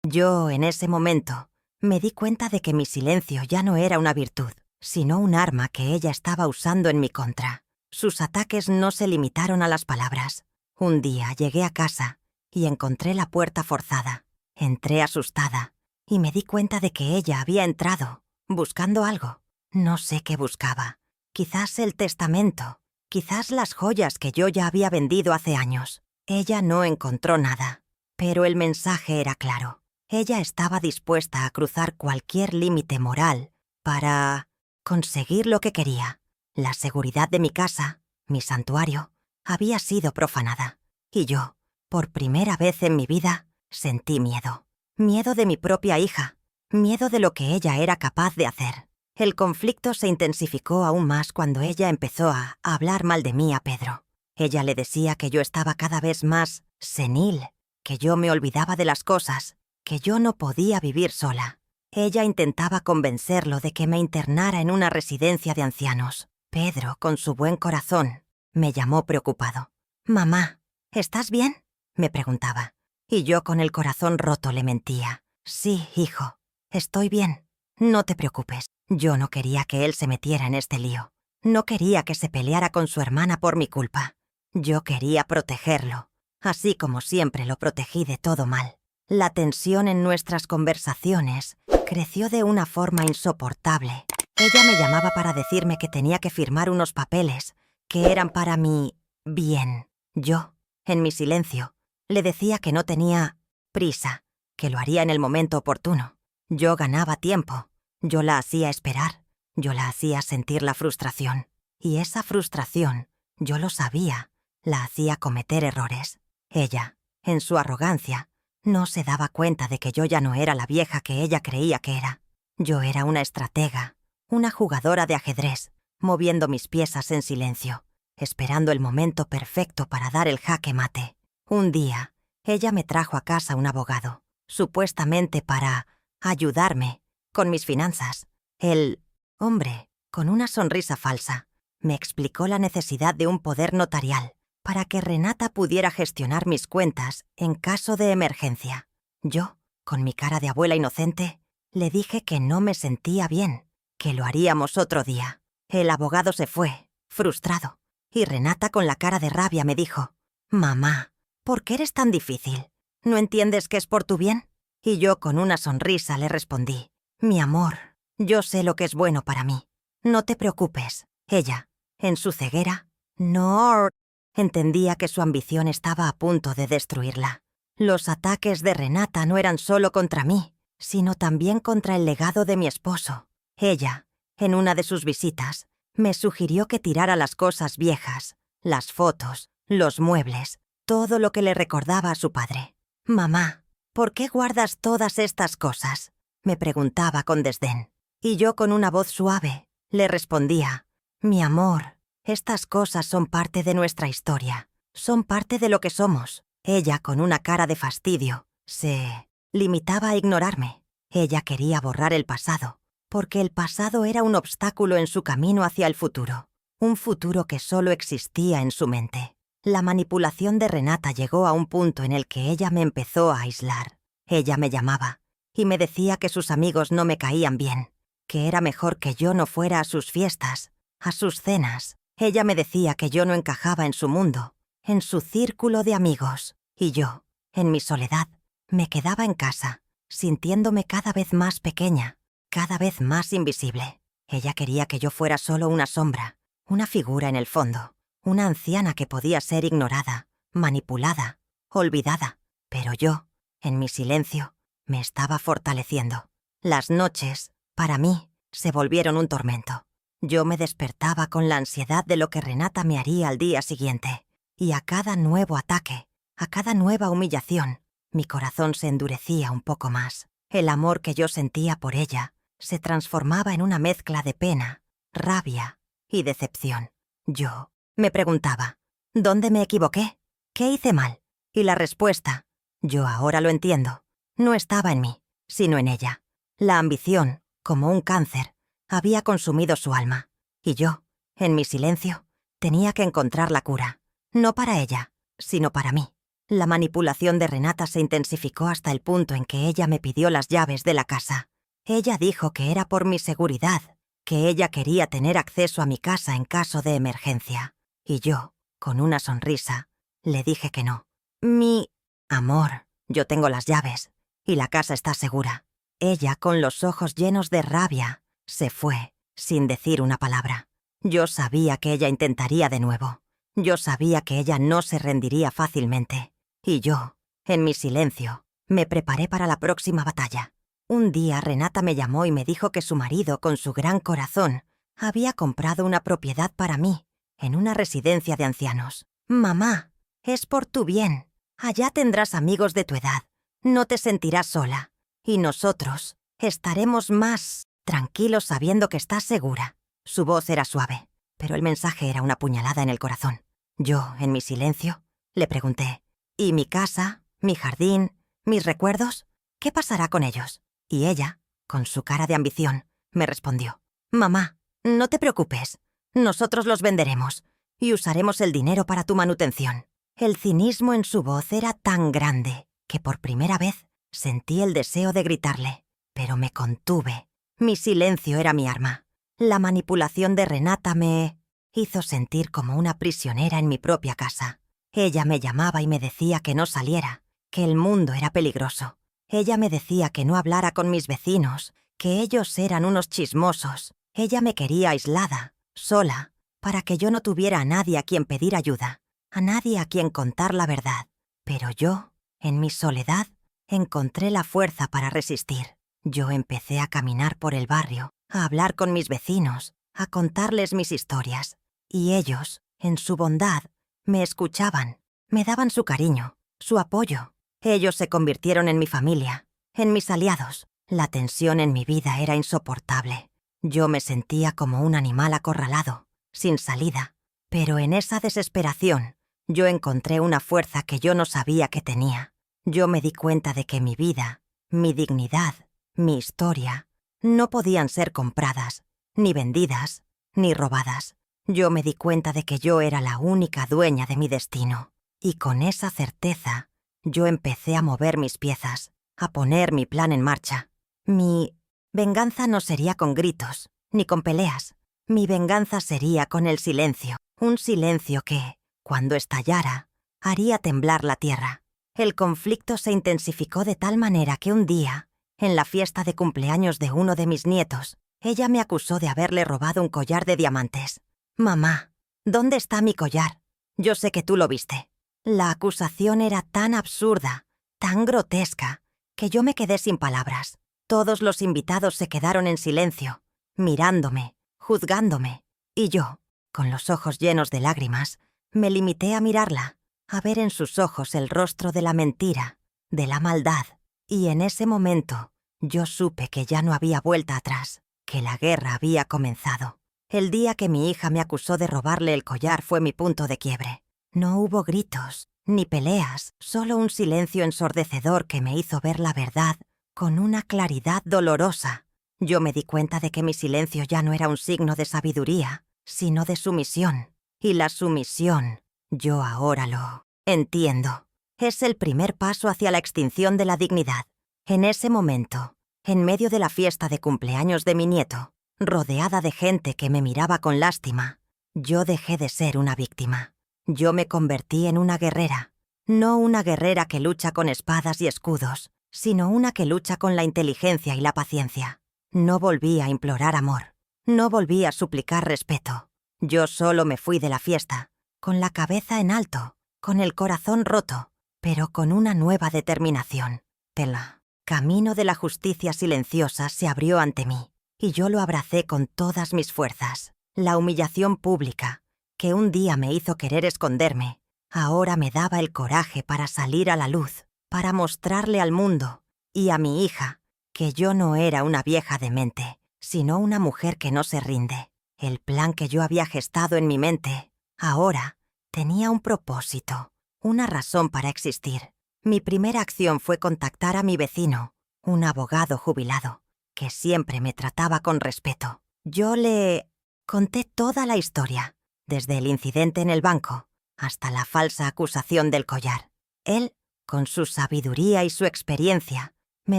yo, en ese momento, me di cuenta de que mi silencio ya no era una virtud, sino un arma que ella estaba usando en mi contra. Sus ataques no se limitaron a las palabras. Un día llegué a casa y encontré la puerta forzada. Entré asustada y me di cuenta de que ella había entrado, buscando algo. No sé qué buscaba. Quizás el testamento, quizás las joyas que yo ya había vendido hace años. Ella no encontró nada, pero el mensaje era claro. Ella estaba dispuesta a cruzar cualquier límite moral para conseguir lo que quería. La seguridad de mi casa, mi santuario, había sido profanada. Y yo, por primera vez en mi vida, sentí miedo. Miedo de mi propia hija. Miedo de lo que ella era capaz de hacer. El conflicto se intensificó aún más cuando ella empezó a hablar mal de mí a Pedro. Ella le decía que yo estaba cada vez más senil, que yo me olvidaba de las cosas, que yo no podía vivir sola. Ella intentaba convencerlo de que me internara en una residencia de ancianos. Pedro, con su buen corazón, me llamó preocupado. «Mamá, ¿estás bien?», me preguntaba. Y yo con el corazón roto le mentía. «Sí, hijo, estoy bien. No te preocupes». Yo no quería que él se metiera en este lío. No quería que se peleara con su hermana por mi culpa. Yo quería protegerlo, así como siempre lo protegí de todo mal. La tensión en nuestras conversaciones creció de una forma insoportable. Ella me llamaba para decirme que tenía que firmar unos papeles que eran para mi bien. Yo, en mi silencio, le decía que no tenía prisa, que lo haría en el momento oportuno. Yo ganaba tiempo. Yo la hacía esperar, yo la hacía sentir la frustración. Y esa frustración, yo lo sabía, la hacía cometer errores. Ella, en su arrogancia, no se daba cuenta de que yo ya no era la vieja que ella creía que era. Yo era una estratega, una jugadora de ajedrez, moviendo mis piezas en silencio, esperando el momento perfecto para dar el jaque mate. Un día, ella me trajo a casa un abogado, supuestamente para ayudarme con mis finanzas. El hombre, con una sonrisa falsa, me explicó la necesidad de un poder notarial para que Renata pudiera gestionar mis cuentas en caso de emergencia. Yo, con mi cara de abuela inocente, le dije que no me sentía bien, que lo haríamos otro día. El abogado se fue, frustrado, y Renata con la cara de rabia me dijo: «Mamá, ¿por qué eres tan difícil? ¿No entiendes que es por tu bien?». Y yo con una sonrisa le respondí: «Mi amor, yo sé lo que es bueno para mí. No te preocupes». Ella, en su ceguera, no entendía que su ambición estaba a punto de destruirla. Los ataques de Renata no eran solo contra mí, sino también contra el legado de mi esposo. Ella, en una de sus visitas, me sugirió que tirara las cosas viejas, las fotos, los muebles, todo lo que le recordaba a su padre. «Mamá, ¿por qué guardas todas estas cosas?», me preguntaba con desdén. Y yo con una voz suave le respondía: «Mi amor, estas cosas son parte de nuestra historia, son parte de lo que somos». Ella, con una cara de fastidio, se limitaba a ignorarme. Ella quería borrar el pasado, porque el pasado era un obstáculo en su camino hacia el futuro, un futuro que solo existía en su mente. La manipulación de Renata llegó a un punto en el que ella me empezó a aislar. Ella me llamaba y me decía que sus amigos no me caían bien, que era mejor que yo no fuera a sus fiestas, a sus cenas. Ella me decía que yo no encajaba en su mundo, en su círculo de amigos, y yo, en mi soledad, me quedaba en casa, sintiéndome cada vez más pequeña, cada vez más invisible. Ella quería que yo fuera solo una sombra, una figura en el fondo, una anciana que podía ser ignorada, manipulada, olvidada. Pero yo, en mi silencio, me estaba fortaleciendo. Las noches, para mí, se volvieron un tormento. Yo me despertaba con la ansiedad de lo que Renata me haría al día siguiente, y a cada nuevo ataque, a cada nueva humillación, mi corazón se endurecía un poco más. El amor que yo sentía por ella se transformaba en una mezcla de pena, rabia y decepción. Yo me preguntaba, ¿dónde me equivoqué? ¿Qué hice mal? Y la respuesta, yo ahora lo entiendo, no estaba en mí, sino en ella. La ambición, como un cáncer, había consumido su alma, y yo, en mi silencio, tenía que encontrar la cura, no para ella, sino para mí. La manipulación de Renata se intensificó hasta el punto en que ella me pidió las llaves de la casa. Ella dijo que era por mi seguridad, que ella quería tener acceso a mi casa en caso de emergencia. Y yo, con una sonrisa, le dije que no. Mi amor, yo tengo las llaves, y la casa está segura. Ella, con los ojos llenos de rabia, se fue, sin decir una palabra. Yo sabía que ella intentaría de nuevo. Yo sabía que ella no se rendiría fácilmente. Y yo, en mi silencio, me preparé para la próxima batalla. Un día Renata me llamó y me dijo que su marido, con su gran corazón, había comprado una propiedad para mí, en una residencia de ancianos. «Mamá, es por tu bien. Allá tendrás amigos de tu edad. No te sentirás sola. Y nosotros estaremos más tranquilos sabiendo que estás segura». Su voz era suave, pero el mensaje era una puñalada en el corazón. Yo, en mi silencio, le pregunté, ¿y mi casa, mi jardín, mis recuerdos? ¿Qué pasará con ellos? Y ella, con su cara de ambición, me respondió, «Mamá, no te preocupes. Nosotros los venderemos y usaremos el dinero para tu manutención». El cinismo en su voz era tan grande que por primera vez sentí el deseo de gritarle, pero me contuve. Mi silencio era mi arma. La manipulación de Renata me hizo sentir como una prisionera en mi propia casa. Ella me llamaba y me decía que no saliera, que el mundo era peligroso. Ella me decía que no hablara con mis vecinos, que ellos eran unos chismosos. Ella me quería aislada, sola, para que yo no tuviera a nadie a quien pedir ayuda, a nadie a quien contar la verdad. Pero yo, en mi soledad, encontré la fuerza para resistir. Yo empecé a caminar por el barrio, a hablar con mis vecinos, a contarles mis historias. Y ellos, en su bondad, me escuchaban, me daban su cariño, su apoyo. Ellos se convirtieron en mi familia, en mis aliados. La tensión en mi vida era insoportable. Yo me sentía como un animal acorralado, sin salida. Pero en esa desesperación, yo encontré una fuerza que yo no sabía que tenía. Yo me di cuenta de que mi vida, mi dignidad, mi historia, no podían ser compradas, ni vendidas, ni robadas. Yo me di cuenta de que yo era la única dueña de mi destino. Y con esa certeza, yo empecé a mover mis piezas, a poner mi plan en marcha. Mi venganza no sería con gritos, ni con peleas. Mi venganza sería con el silencio. Un silencio que, cuando estallara, haría temblar la tierra. El conflicto se intensificó de tal manera que un día, en la fiesta de cumpleaños de uno de mis nietos, ella me acusó de haberle robado un collar de diamantes. «Mamá, ¿dónde está mi collar? Yo sé que tú lo viste». La acusación era tan absurda, tan grotesca, que yo me quedé sin palabras. Todos los invitados se quedaron en silencio, mirándome, juzgándome, y yo, con los ojos llenos de lágrimas, me limité a mirarla, a ver en sus ojos el rostro de la mentira, de la maldad, y en ese momento yo supe que ya no había vuelta atrás, que la guerra había comenzado. El día que mi hija me acusó de robarle el collar fue mi punto de quiebre. No hubo gritos, ni peleas, solo un silencio ensordecedor que me hizo ver la verdad con una claridad dolorosa. Yo me di cuenta de que mi silencio ya no era un signo de sabiduría, sino de sumisión. Y la sumisión, yo ahora lo entiendo, es el primer paso hacia la extinción de la dignidad. En ese momento, en medio de la fiesta de cumpleaños de mi nieto, rodeada de gente que me miraba con lástima, yo dejé de ser una víctima. Yo me convertí en una guerrera, no una guerrera que lucha con espadas y escudos, sino una que lucha con la inteligencia y la paciencia. No volví a implorar amor, no volví a suplicar respeto. Yo solo me fui de la fiesta, con la cabeza en alto, con el corazón roto, pero con una nueva determinación. Tela. camino de la justicia silenciosa se abrió ante mí, y yo lo abracé con todas mis fuerzas. La humillación pública, que un día me hizo querer esconderme, ahora me daba el coraje para salir a la luz, para mostrarle al mundo y a mi hija que yo no era una vieja demente, sino una mujer que no se rinde. El plan que yo había gestado en mi mente, ahora, tenía un propósito, una razón para existir. Mi primera acción fue contactar a mi vecino, un abogado jubilado, que siempre me trataba con respeto. Yo le conté toda la historia, desde el incidente en el banco hasta la falsa acusación del collar. Él, con su sabiduría y su experiencia, me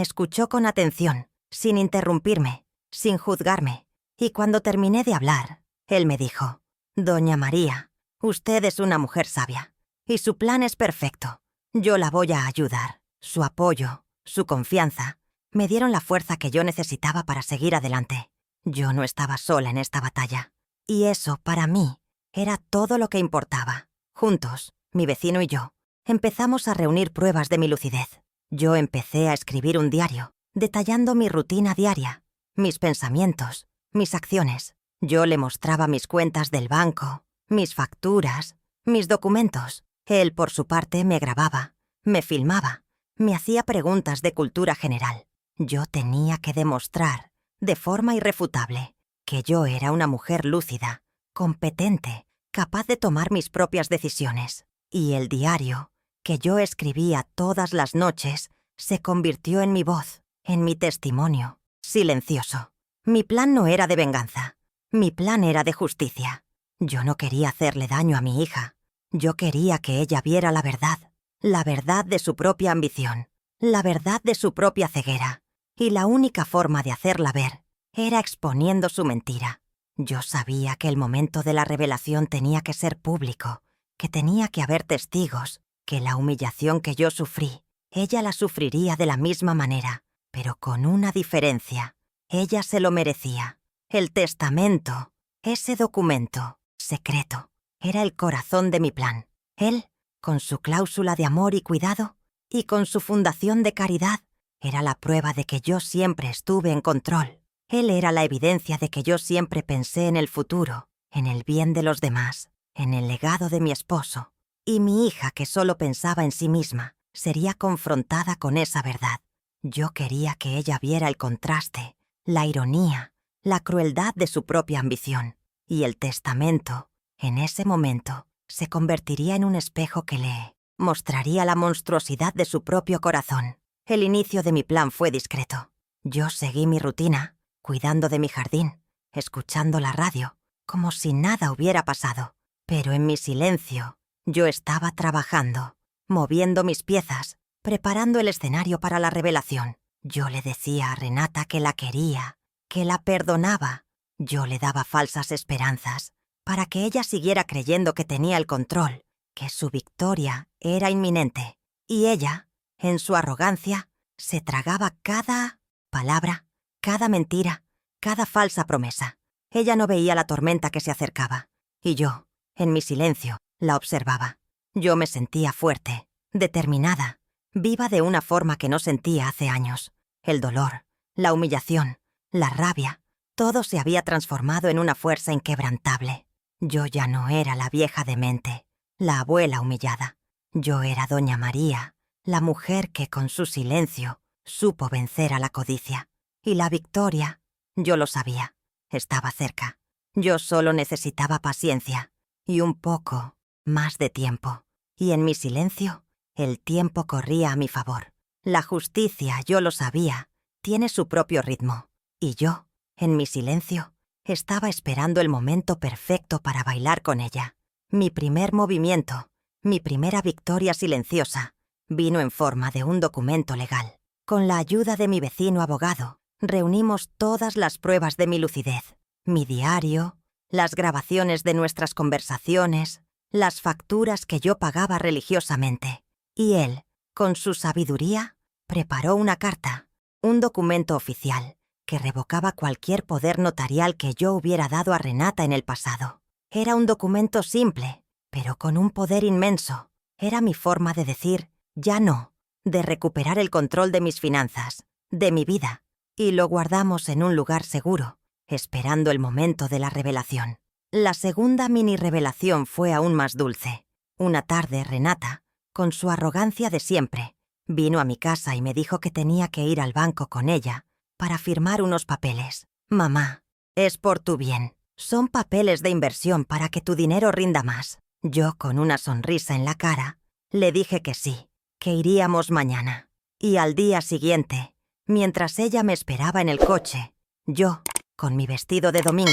escuchó con atención, sin interrumpirme, sin juzgarme, y cuando terminé de hablar, él me dijo: «Doña María, usted es una mujer sabia, y su plan es perfecto. Yo la voy a ayudar». Su apoyo, su confianza, me dieron la fuerza que yo necesitaba para seguir adelante. Yo no estaba sola en esta batalla, y eso, para mí, era todo lo que importaba. Juntos, mi vecino y yo, empezamos a reunir pruebas de mi lucidez. Yo empecé a escribir un diario, detallando mi rutina diaria, mis pensamientos, mis acciones. Yo le mostraba mis cuentas del banco, mis facturas, mis documentos. Él, por su parte, me grababa, me filmaba, me hacía preguntas de cultura general. Yo tenía que demostrar, de forma irrefutable, que yo era una mujer lúcida, competente, capaz de tomar mis propias decisiones. Y el diario, que yo escribía todas las noches, se convirtió en mi voz, en mi testimonio, silencioso. Mi plan no era de venganza, mi plan era de justicia. Yo no quería hacerle daño a mi hija. Yo quería que ella viera la verdad de su propia ambición, la verdad de su propia ceguera. Y la única forma de hacerla ver era exponiendo su mentira. Yo sabía que el momento de la revelación tenía que ser público, que tenía que haber testigos, que la humillación que yo sufrí, ella la sufriría de la misma manera, pero con una diferencia. Ella se lo merecía. El testamento, ese documento secreto, era el corazón de mi plan. Él, con su cláusula de amor y cuidado, y con su fundación de caridad, era la prueba de que yo siempre estuve en control. Él era la evidencia de que yo siempre pensé en el futuro, en el bien de los demás, en el legado de mi esposo. Y mi hija, que solo pensaba en sí misma, sería confrontada con esa verdad. Yo quería que ella viera el contraste, la ironía, la crueldad de su propia ambición. Y el testamento, en ese momento, se convertiría en un espejo que le mostraría la monstruosidad de su propio corazón. El inicio de mi plan fue discreto. Yo seguí mi rutina, cuidando de mi jardín, escuchando la radio, como si nada hubiera pasado. Pero en mi silencio, yo estaba trabajando, moviendo mis piezas, preparando el escenario para la revelación. Yo le decía a Renata que la quería, que la perdonaba. Yo le daba falsas esperanzas, para que ella siguiera creyendo que tenía el control, que su victoria era inminente. Y ella, en su arrogancia, se tragaba cada palabra, cada mentira, cada falsa promesa. Ella no veía la tormenta que se acercaba, y yo, en mi silencio, la observaba. Yo me sentía fuerte, determinada, viva de una forma que no sentía hace años. El dolor, la humillación, la rabia, todo se había transformado en una fuerza inquebrantable. Yo ya no era la vieja demente, la abuela humillada. Yo era Doña María, la mujer que con su silencio supo vencer a la codicia. Y la victoria, yo lo sabía, estaba cerca. Yo solo necesitaba paciencia y un poco más de tiempo. Y en mi silencio, el tiempo corría a mi favor. La justicia, yo lo sabía, tiene su propio ritmo. Y yo, en mi silencio, estaba esperando el momento perfecto para bailar con ella. Mi primer movimiento, mi primera victoria silenciosa, vino en forma de un documento legal. Con la ayuda de mi vecino abogado, reunimos todas las pruebas de mi lucidez. Mi diario, las grabaciones de nuestras conversaciones, las facturas que yo pagaba religiosamente. Y él, con su sabiduría, preparó una carta, un documento oficial, que revocaba cualquier poder notarial que yo hubiera dado a Renata en el pasado. Era un documento simple, pero con un poder inmenso. Era mi forma de decir, ya no, de recuperar el control de mis finanzas, de mi vida, y lo guardamos en un lugar seguro, esperando el momento de la revelación. La segunda mini revelación fue aún más dulce. Una tarde, Renata, con su arrogancia de siempre, vino a mi casa y me dijo que tenía que ir al banco con ella para firmar unos papeles. Mamá, es por tu bien. Son papeles de inversión para que tu dinero rinda más. Yo, con una sonrisa en la cara, le dije que sí, que iríamos mañana. Y al día siguiente, mientras ella me esperaba en el coche, yo, con mi vestido de domingo,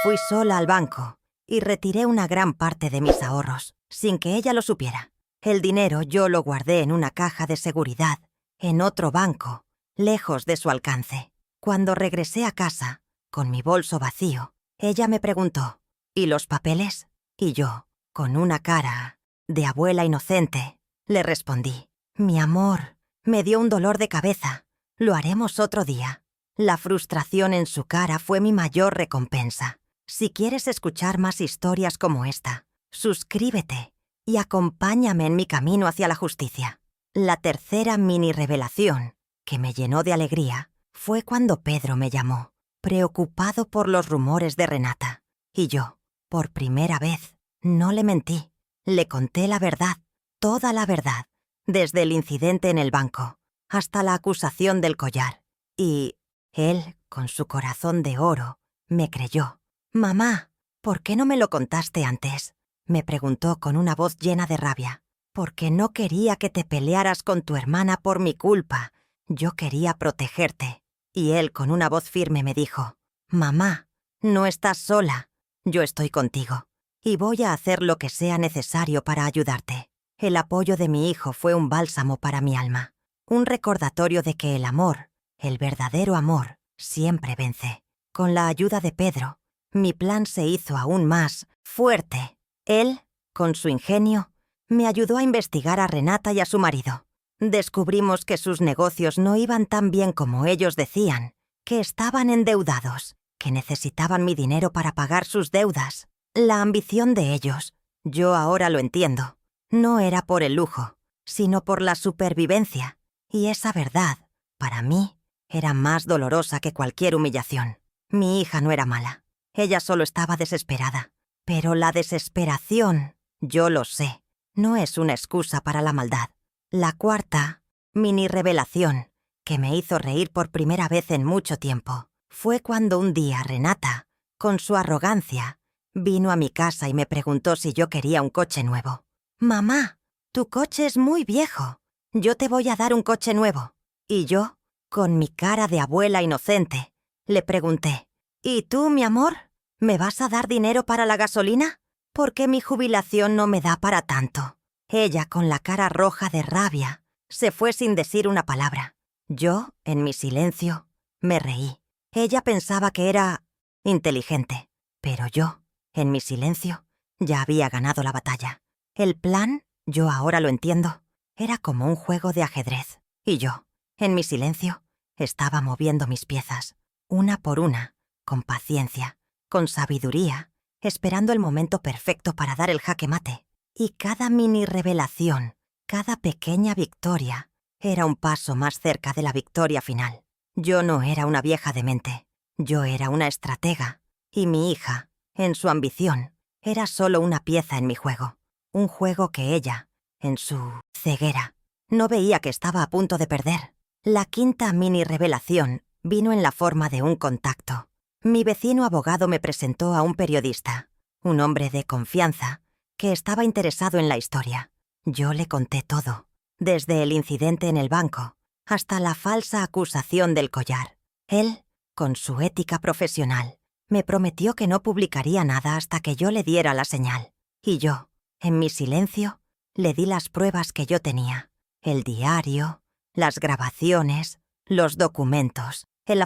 fui sola al banco y retiré una gran parte de mis ahorros, sin que ella lo supiera. El dinero yo lo guardé en una caja de seguridad, en otro banco, lejos de su alcance. Cuando regresé a casa, con mi bolso vacío, ella me preguntó, ¿y los papeles? Y yo, con una cara de abuela inocente, le respondí, mi amor, me dio un dolor de cabeza, lo haremos otro día. La frustración en su cara fue mi mayor recompensa. Si quieres escuchar más historias como esta, suscríbete y acompáñame en mi camino hacia la justicia. La tercera mini revelación, que me llenó de alegría, fue cuando Pedro me llamó, preocupado por los rumores de Renata. Y yo, por primera vez, no le mentí. Le conté la verdad, toda la verdad, desde el incidente en el banco hasta la acusación del collar. Y él, con su corazón de oro, me creyó. «Mamá, ¿por qué no me lo contaste antes?», me preguntó con una voz llena de rabia. «Porque no quería que te pelearas con tu hermana por mi culpa. Yo quería protegerte». Y él, con una voz firme, me dijo, «Mamá, no estás sola. Yo estoy contigo. Y voy a hacer lo que sea necesario para ayudarte». El apoyo de mi hijo fue un bálsamo para mi alma. Un recordatorio de que el amor, el verdadero amor, siempre vence. Con la ayuda de Pedro, mi plan se hizo aún más fuerte. Él, con su ingenio, me ayudó a investigar a Renata y a su marido. Descubrimos que sus negocios no iban tan bien como ellos decían, que estaban endeudados, que necesitaban mi dinero para pagar sus deudas. La ambición de ellos, yo ahora lo entiendo, no era por el lujo, sino por la supervivencia. Y esa verdad, para mí, era más dolorosa que cualquier humillación. Mi hija no era mala. Ella solo estaba desesperada. Pero la desesperación, yo lo sé, no es una excusa para la maldad. La cuarta mini revelación, que me hizo reír por primera vez en mucho tiempo, fue cuando un día Renata, con su arrogancia, vino a mi casa y me preguntó si yo quería un coche nuevo. «Mamá, tu coche es muy viejo. Yo te voy a dar un coche nuevo». Y yo, con mi cara de abuela inocente, le pregunté, «¿Y tú, mi amor? ¿Me vas a dar dinero para la gasolina? Porque mi jubilación no me da para tanto». Ella, con la cara roja de rabia, se fue sin decir una palabra. Yo, en mi silencio, me reí. Ella pensaba que era inteligente, pero yo, en mi silencio, ya había ganado la batalla. El plan, yo ahora lo entiendo, era como un juego de ajedrez. Y yo, en mi silencio, estaba moviendo mis piezas, una por una, con paciencia, con sabiduría, esperando el momento perfecto para dar el jaque mate. Y cada mini revelación, cada pequeña victoria, era un paso más cerca de la victoria final. Yo no era una vieja demente, yo era una estratega, y mi hija, en su ambición, era solo una pieza en mi juego. Un juego que ella, en su ceguera, no veía que estaba a punto de perder. La quinta mini revelación vino en la forma de un contacto. Mi vecino abogado me presentó a un periodista, un hombre de confianza, que estaba interesado en la historia. Yo le conté todo, desde el incidente en el banco hasta la falsa acusación del collar. Él, con su ética profesional, me prometió que no publicaría nada hasta que yo le diera la señal. Y yo, en mi silencio, le di las pruebas que yo tenía. El diario, las grabaciones, los documentos. El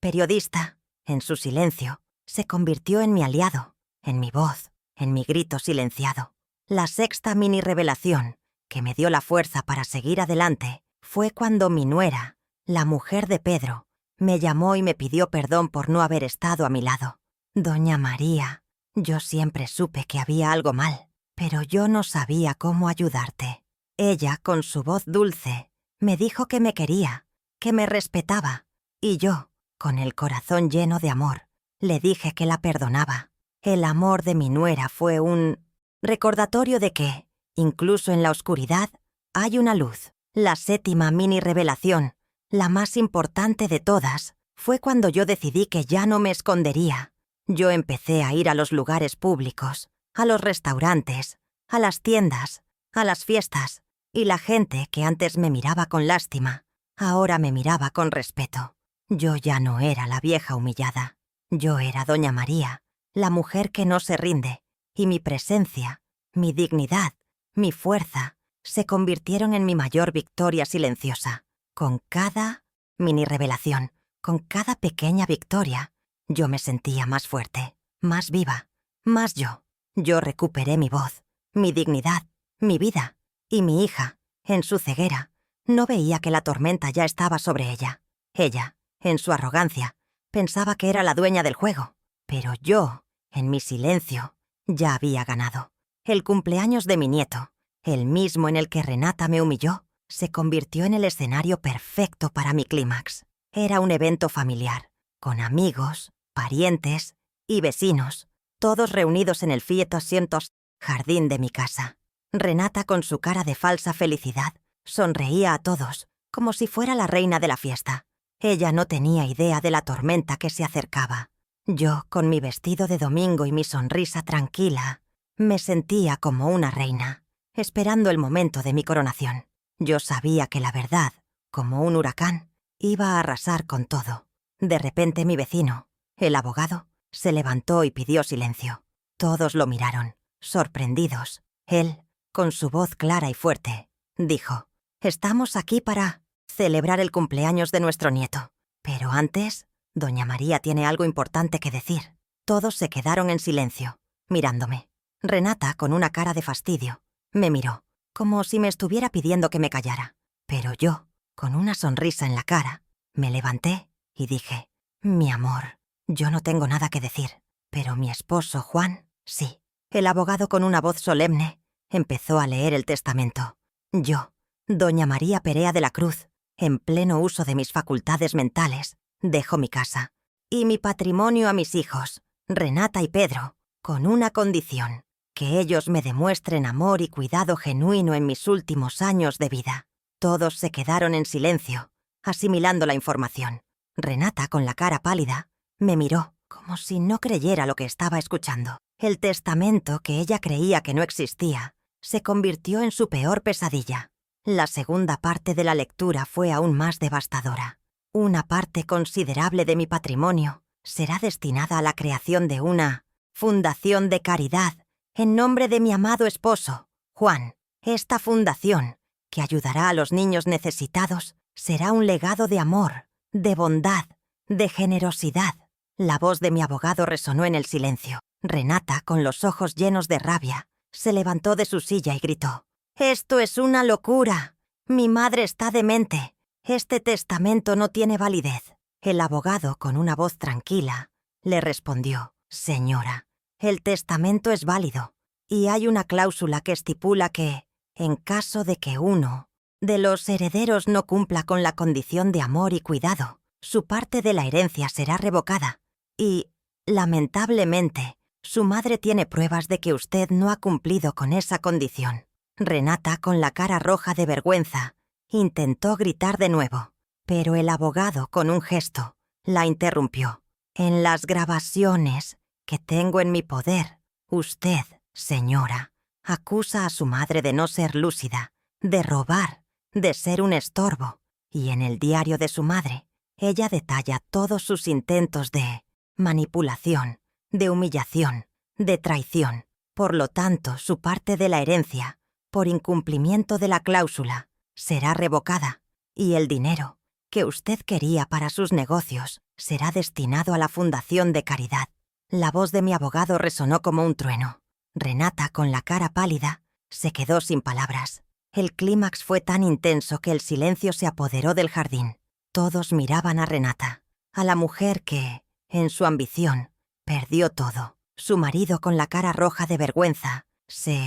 periodista, en su silencio, se convirtió en mi aliado, en mi voz, en mi grito silenciado. La sexta mini revelación, que me dio la fuerza para seguir adelante, fue cuando mi nuera, la mujer de Pedro, me llamó y me pidió perdón por no haber estado a mi lado. «Doña María, yo siempre supe que había algo mal, pero yo no sabía cómo ayudarte». Ella, con su voz dulce, Me dijo que me quería, que me respetaba, y yo, con el corazón lleno de amor, le dije que la perdonaba. El amor de mi nuera fue un recordatorio de que, incluso en la oscuridad, hay una luz. La séptima mini revelación, la más importante de todas, fue cuando yo decidí que ya no me escondería. Yo empecé a ir a los lugares públicos, a los restaurantes, a las tiendas, a las fiestas, y la gente que antes me miraba con lástima, ahora me miraba con respeto. Yo ya no era la vieja humillada. Yo era Doña María, la mujer que no se rinde, y mi presencia, mi dignidad, mi fuerza, se convirtieron en mi mayor victoria silenciosa. Con cada mini revelación, con cada pequeña victoria, yo me sentía más fuerte, más viva, más yo. Yo recuperé mi voz, mi dignidad, mi vida, y mi hija, en su ceguera, no veía que la tormenta ya estaba sobre ella. Ella, en su arrogancia, pensaba que era la dueña del juego, pero yo, en mi silencio, ya había ganado. El cumpleaños de mi nieto, el mismo en el que Renata me humilló, se convirtió en el escenario perfecto para mi clímax. Era un evento familiar, con amigos, parientes y vecinos, todos reunidos en el Fiat 200 jardín de mi casa. Renata, con su cara de falsa felicidad, sonreía a todos, como si fuera la reina de la fiesta. Ella no tenía idea de la tormenta que se acercaba. Yo, con mi vestido de domingo y mi sonrisa tranquila, me sentía como una reina, esperando el momento de mi coronación. Yo sabía que la verdad, como un huracán, iba a arrasar con todo. De repente mi vecino, el abogado, se levantó y pidió silencio. Todos lo miraron, sorprendidos. Él, con su voz clara y fuerte, dijo: «Estamos aquí para celebrar el cumpleaños de nuestro nieto. Pero antes, Doña María tiene algo importante que decir». Todos se quedaron en silencio, mirándome. Renata, con una cara de fastidio, me miró, como si me estuviera pidiendo que me callara. Pero yo, con una sonrisa en la cara, me levanté y dije: «Mi amor, yo no tengo nada que decir, pero mi esposo, Juan, sí». El abogado, con una voz solemne, empezó a leer el testamento. Yo, Doña María Perea de la Cruz, en pleno uso de mis facultades mentales, dejo mi casa y mi patrimonio a mis hijos, Renata y Pedro, con una condición: que ellos me demuestren amor y cuidado genuino en mis últimos años de vida. Todos se quedaron en silencio, asimilando la información. Renata, con la cara pálida, me miró, como si no creyera lo que estaba escuchando. El testamento, que ella creía que no existía, se convirtió en su peor pesadilla. La segunda parte de la lectura fue aún más devastadora. Una parte considerable de mi patrimonio será destinada a la creación de una fundación de caridad en nombre de mi amado esposo, Juan. Esta fundación, que ayudará a los niños necesitados, será un legado de amor, de bondad, de generosidad. La voz de mi abogado resonó en el silencio. Renata, con los ojos llenos de rabia, se levantó de su silla y gritó: «Esto es una locura. Mi madre está demente. Este testamento no tiene validez». El abogado, con una voz tranquila, le respondió: «Señora, el testamento es válido, y hay una cláusula que estipula que, en caso de que uno de los herederos no cumpla con la condición de amor y cuidado, su parte de la herencia será revocada. Y, lamentablemente, su madre tiene pruebas de que usted no ha cumplido con esa condición». Renata, con la cara roja de vergüenza, intentó gritar de nuevo, pero el abogado, con un gesto, la interrumpió. «En las grabaciones que tengo en mi poder, usted, señora, acusa a su madre de no ser lúcida, de robar, de ser un estorbo, y en el diario de su madre, ella detalla todos sus intentos de manipulación, de humillación, de traición. Por lo tanto, su parte de la herencia, por incumplimiento de la cláusula, será revocada, y el dinero que usted quería para sus negocios será destinado a la fundación de caridad». La voz de mi abogado resonó como un trueno. Renata, con la cara pálida, se quedó sin palabras. El clímax fue tan intenso que el silencio se apoderó del jardín. Todos miraban a Renata, a la mujer que, en su ambición, perdió todo. Su marido, con la cara roja de vergüenza, se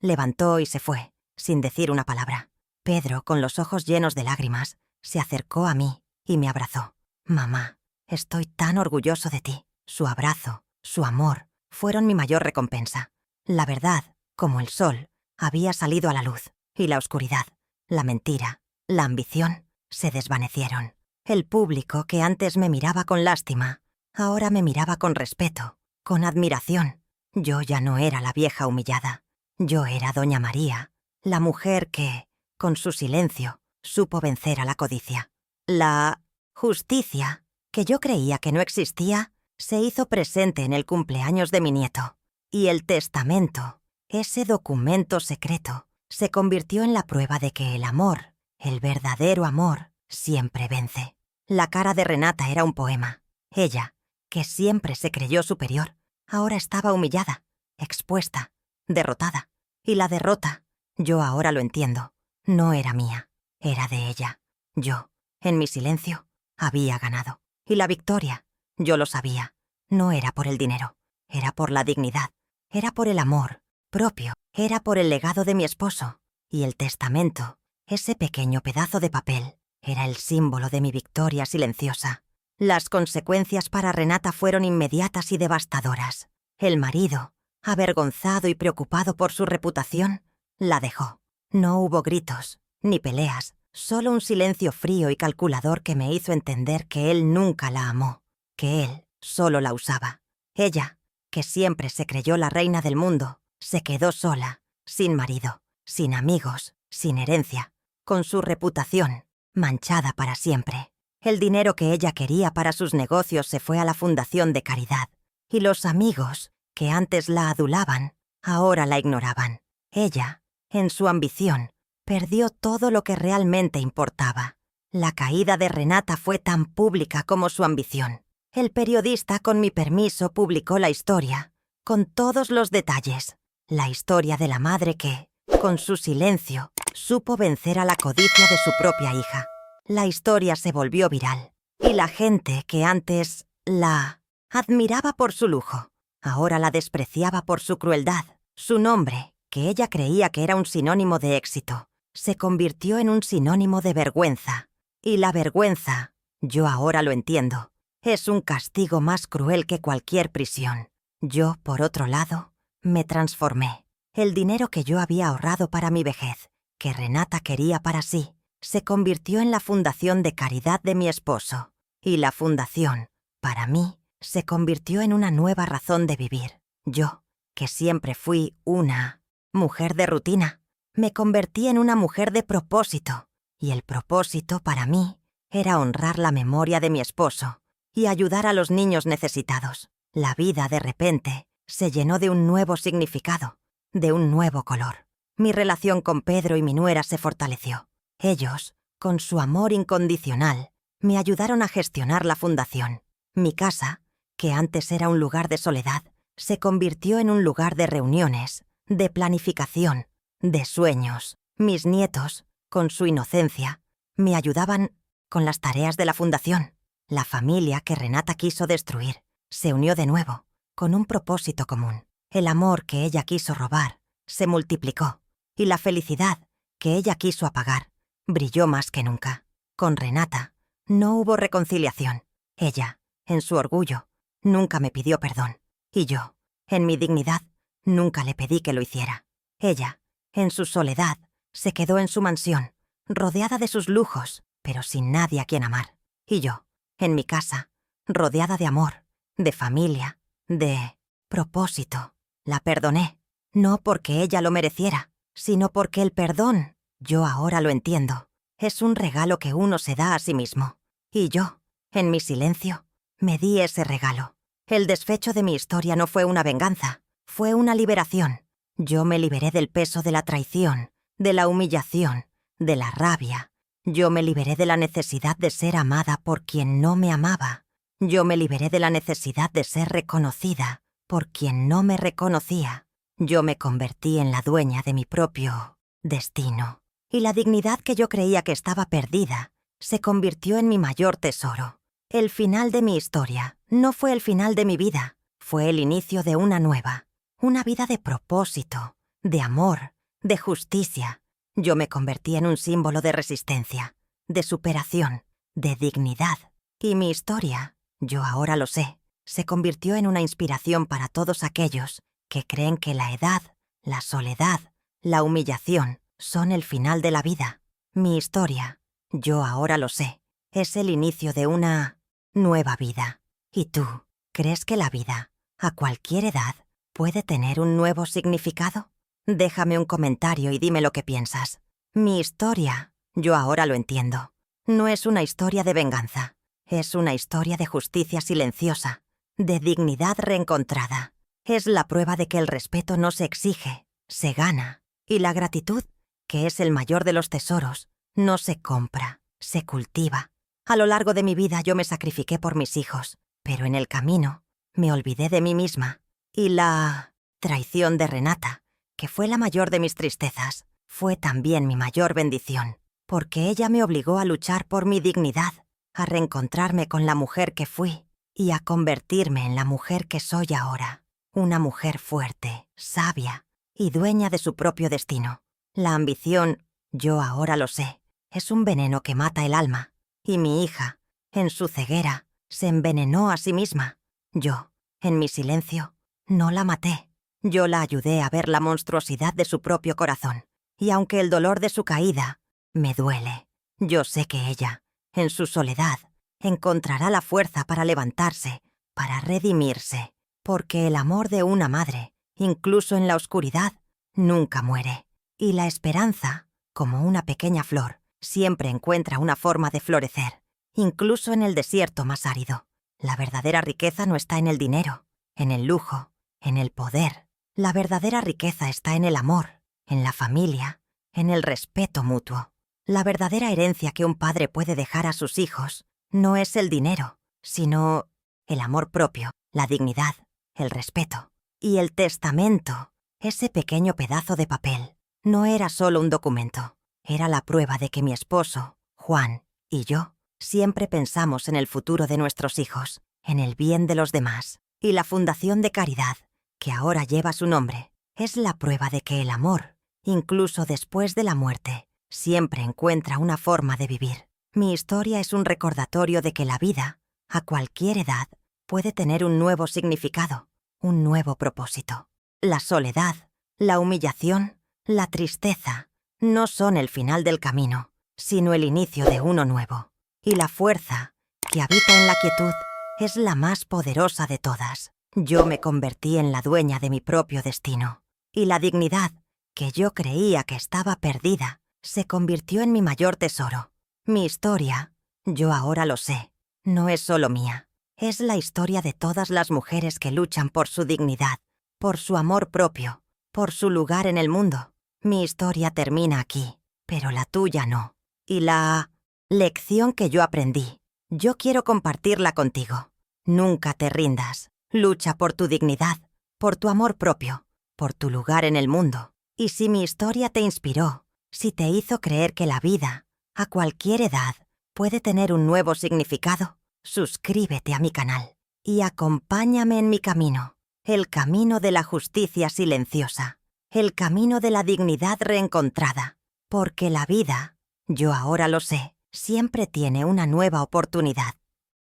levantó y se fue, sin decir una palabra. Pedro, con los ojos llenos de lágrimas, se acercó a mí y me abrazó. «Mamá, estoy tan orgulloso de ti». Su abrazo, su amor, fueron mi mayor recompensa. La verdad, como el sol, había salido a la luz, y la oscuridad, la mentira, la ambición, se desvanecieron. El público, que antes me miraba con lástima, ahora me miraba con respeto, con admiración. Yo ya no era la vieja humillada. Yo era Doña María, la mujer que, con su silencio, supo vencer a la codicia. La justicia, que yo creía que no existía, se hizo presente en el cumpleaños de mi nieto. Y el testamento, ese documento secreto, se convirtió en la prueba de que el amor, el verdadero amor, siempre vence. La cara de Renata era un poema. Ella, que siempre se creyó superior, ahora estaba humillada, expuesta, derrotada. Y la derrota, yo ahora lo entiendo, no era mía, era de ella. Yo, en mi silencio, había ganado. Y la victoria, yo lo sabía, no era por el dinero, era por la dignidad, era por el amor propio, era por el legado de mi esposo. Y el testamento, ese pequeño pedazo de papel, era el símbolo de mi victoria silenciosa. Las consecuencias para Renata fueron inmediatas y devastadoras. El marido, avergonzado y preocupado por su reputación, la dejó. No hubo gritos, ni peleas, solo un silencio frío y calculador que me hizo entender que él nunca la amó, que él solo la usaba. Ella, que siempre se creyó la reina del mundo, se quedó sola, sin marido, sin amigos, sin herencia, con su reputación manchada para siempre. El dinero que ella quería para sus negocios se fue a la fundación de caridad, y los amigos, que antes la adulaban, ahora la ignoraban. Ella, en su ambición, perdió todo lo que realmente importaba. La caída de Renata fue tan pública como su ambición. El periodista, con mi permiso, publicó la historia, con todos los detalles. La historia de la madre que, con su silencio, supo vencer a la codicia de su propia hija. La historia se volvió viral, y la gente que antes la admiraba por su lujo, ahora la despreciaba por su crueldad. Su nombre, que ella creía que era un sinónimo de éxito, se convirtió en un sinónimo de vergüenza. Y la vergüenza, yo ahora lo entiendo, es un castigo más cruel que cualquier prisión. Yo, por otro lado, me transformé. El dinero que yo había ahorrado para mi vejez, que Renata quería para sí, se convirtió en la fundación de caridad de mi esposo. Y la fundación, para mí, se convirtió en una nueva razón de vivir. Yo, que siempre fui una mujer de rutina, me convertí en una mujer de propósito. Y el propósito, para mí, era honrar la memoria de mi esposo y ayudar a los niños necesitados. La vida, de repente, se llenó de un nuevo significado, de un nuevo color. Mi relación con Pedro y mi nuera se fortaleció. Ellos, con su amor incondicional, me ayudaron a gestionar la fundación. Mi casa, que antes era un lugar de soledad, se convirtió en un lugar de reuniones, de planificación, de sueños. Mis nietos, con su inocencia, me ayudaban con las tareas de la fundación. La familia que Renata quiso destruir se unió de nuevo, con un propósito común. El amor que ella quiso robar se multiplicó, y la felicidad que ella quiso apagar brilló más que nunca. Con Renata no hubo reconciliación. Ella, en su orgullo, nunca me pidió perdón, y yo, en mi dignidad, nunca le pedí que lo hiciera. Ella, en su soledad, se quedó en su mansión, rodeada de sus lujos, pero sin nadie a quien amar. Y yo, en mi casa, rodeada de amor, de familia, de propósito. La perdoné, no porque ella lo mereciera, sino porque el perdón, yo ahora lo entiendo, es un regalo que uno se da a sí mismo. Y yo, en mi silencio, me di ese regalo. El desfecho de mi historia no fue una venganza, fue una liberación. Yo me liberé del peso de la traición, de la humillación, de la rabia. Yo me liberé de la necesidad de ser amada por quien no me amaba. Yo me liberé de la necesidad de ser reconocida por quien no me reconocía. Yo me convertí en la dueña de mi propio destino. Y la dignidad que yo creía que estaba perdida se convirtió en mi mayor tesoro. El final de mi historia no fue el final de mi vida, fue el inicio de una nueva. Una vida de propósito, de amor, de justicia. Yo me convertí en un símbolo de resistencia, de superación, de dignidad. Y mi historia, yo ahora lo sé, se convirtió en una inspiración para todos aquellos que creen que la edad, la soledad, la humillación son el final de la vida. Mi historia, yo ahora lo sé, es el inicio de una nueva vida. ¿Y tú, crees que la vida, a cualquier edad, puede tener un nuevo significado? Déjame un comentario y dime lo que piensas. Mi historia, yo ahora lo entiendo. No es una historia de venganza, es una historia de justicia silenciosa, de dignidad reencontrada. Es la prueba de que el respeto no se exige, se gana. Y la gratitud, que es el mayor de los tesoros, no se compra, se cultiva. A lo largo de mi vida yo me sacrifiqué por mis hijos, pero en el camino me olvidé de mí misma. Y la traición de Renata, que fue la mayor de mis tristezas, fue también mi mayor bendición, porque ella me obligó a luchar por mi dignidad, a reencontrarme con la mujer que fui y a convertirme en la mujer que soy ahora. Una mujer fuerte, sabia y dueña de su propio destino. La ambición, yo ahora lo sé, es un veneno que mata el alma. Y mi hija, en su ceguera, se envenenó a sí misma. Yo, en mi silencio, no la maté. Yo la ayudé a ver la monstruosidad de su propio corazón. Y aunque el dolor de su caída me duele, yo sé que ella, en su soledad, encontrará la fuerza para levantarse, para redimirse. Porque el amor de una madre, incluso en la oscuridad, nunca muere. Y la esperanza, como una pequeña flor, siempre encuentra una forma de florecer, incluso en el desierto más árido. La verdadera riqueza no está en el dinero, en el lujo, en el poder. La verdadera riqueza está en el amor, en la familia, en el respeto mutuo. La verdadera herencia que un padre puede dejar a sus hijos no es el dinero, sino el amor propio, la dignidad, el respeto. Y el testamento, ese pequeño pedazo de papel, no era solo un documento. Era la prueba de que mi esposo, Juan, y yo siempre pensamos en el futuro de nuestros hijos, en el bien de los demás. Y la Fundación de Caridad, que ahora lleva su nombre, es la prueba de que el amor, incluso después de la muerte, siempre encuentra una forma de vivir. Mi historia es un recordatorio de que la vida, a cualquier edad, puede tener un nuevo significado, un nuevo propósito. La soledad, la humillación, la tristeza, no son el final del camino, sino el inicio de uno nuevo. Y la fuerza, que habita en la quietud, es la más poderosa de todas. Yo me convertí en la dueña de mi propio destino. Y la dignidad, que yo creía que estaba perdida, se convirtió en mi mayor tesoro. Mi historia, yo ahora lo sé, no es solo mía. Es la historia de todas las mujeres que luchan por su dignidad, por su amor propio, por su lugar en el mundo. Mi historia termina aquí, pero la tuya no. Y la lección que yo aprendí, yo quiero compartirla contigo. Nunca te rindas. Lucha por tu dignidad, por tu amor propio, por tu lugar en el mundo. Y si mi historia te inspiró, si te hizo creer que la vida, a cualquier edad, puede tener un nuevo significado, suscríbete a mi canal y acompáñame en mi camino, el camino de la justicia silenciosa, el camino de la dignidad reencontrada, porque la vida, yo ahora lo sé, siempre tiene una nueva oportunidad.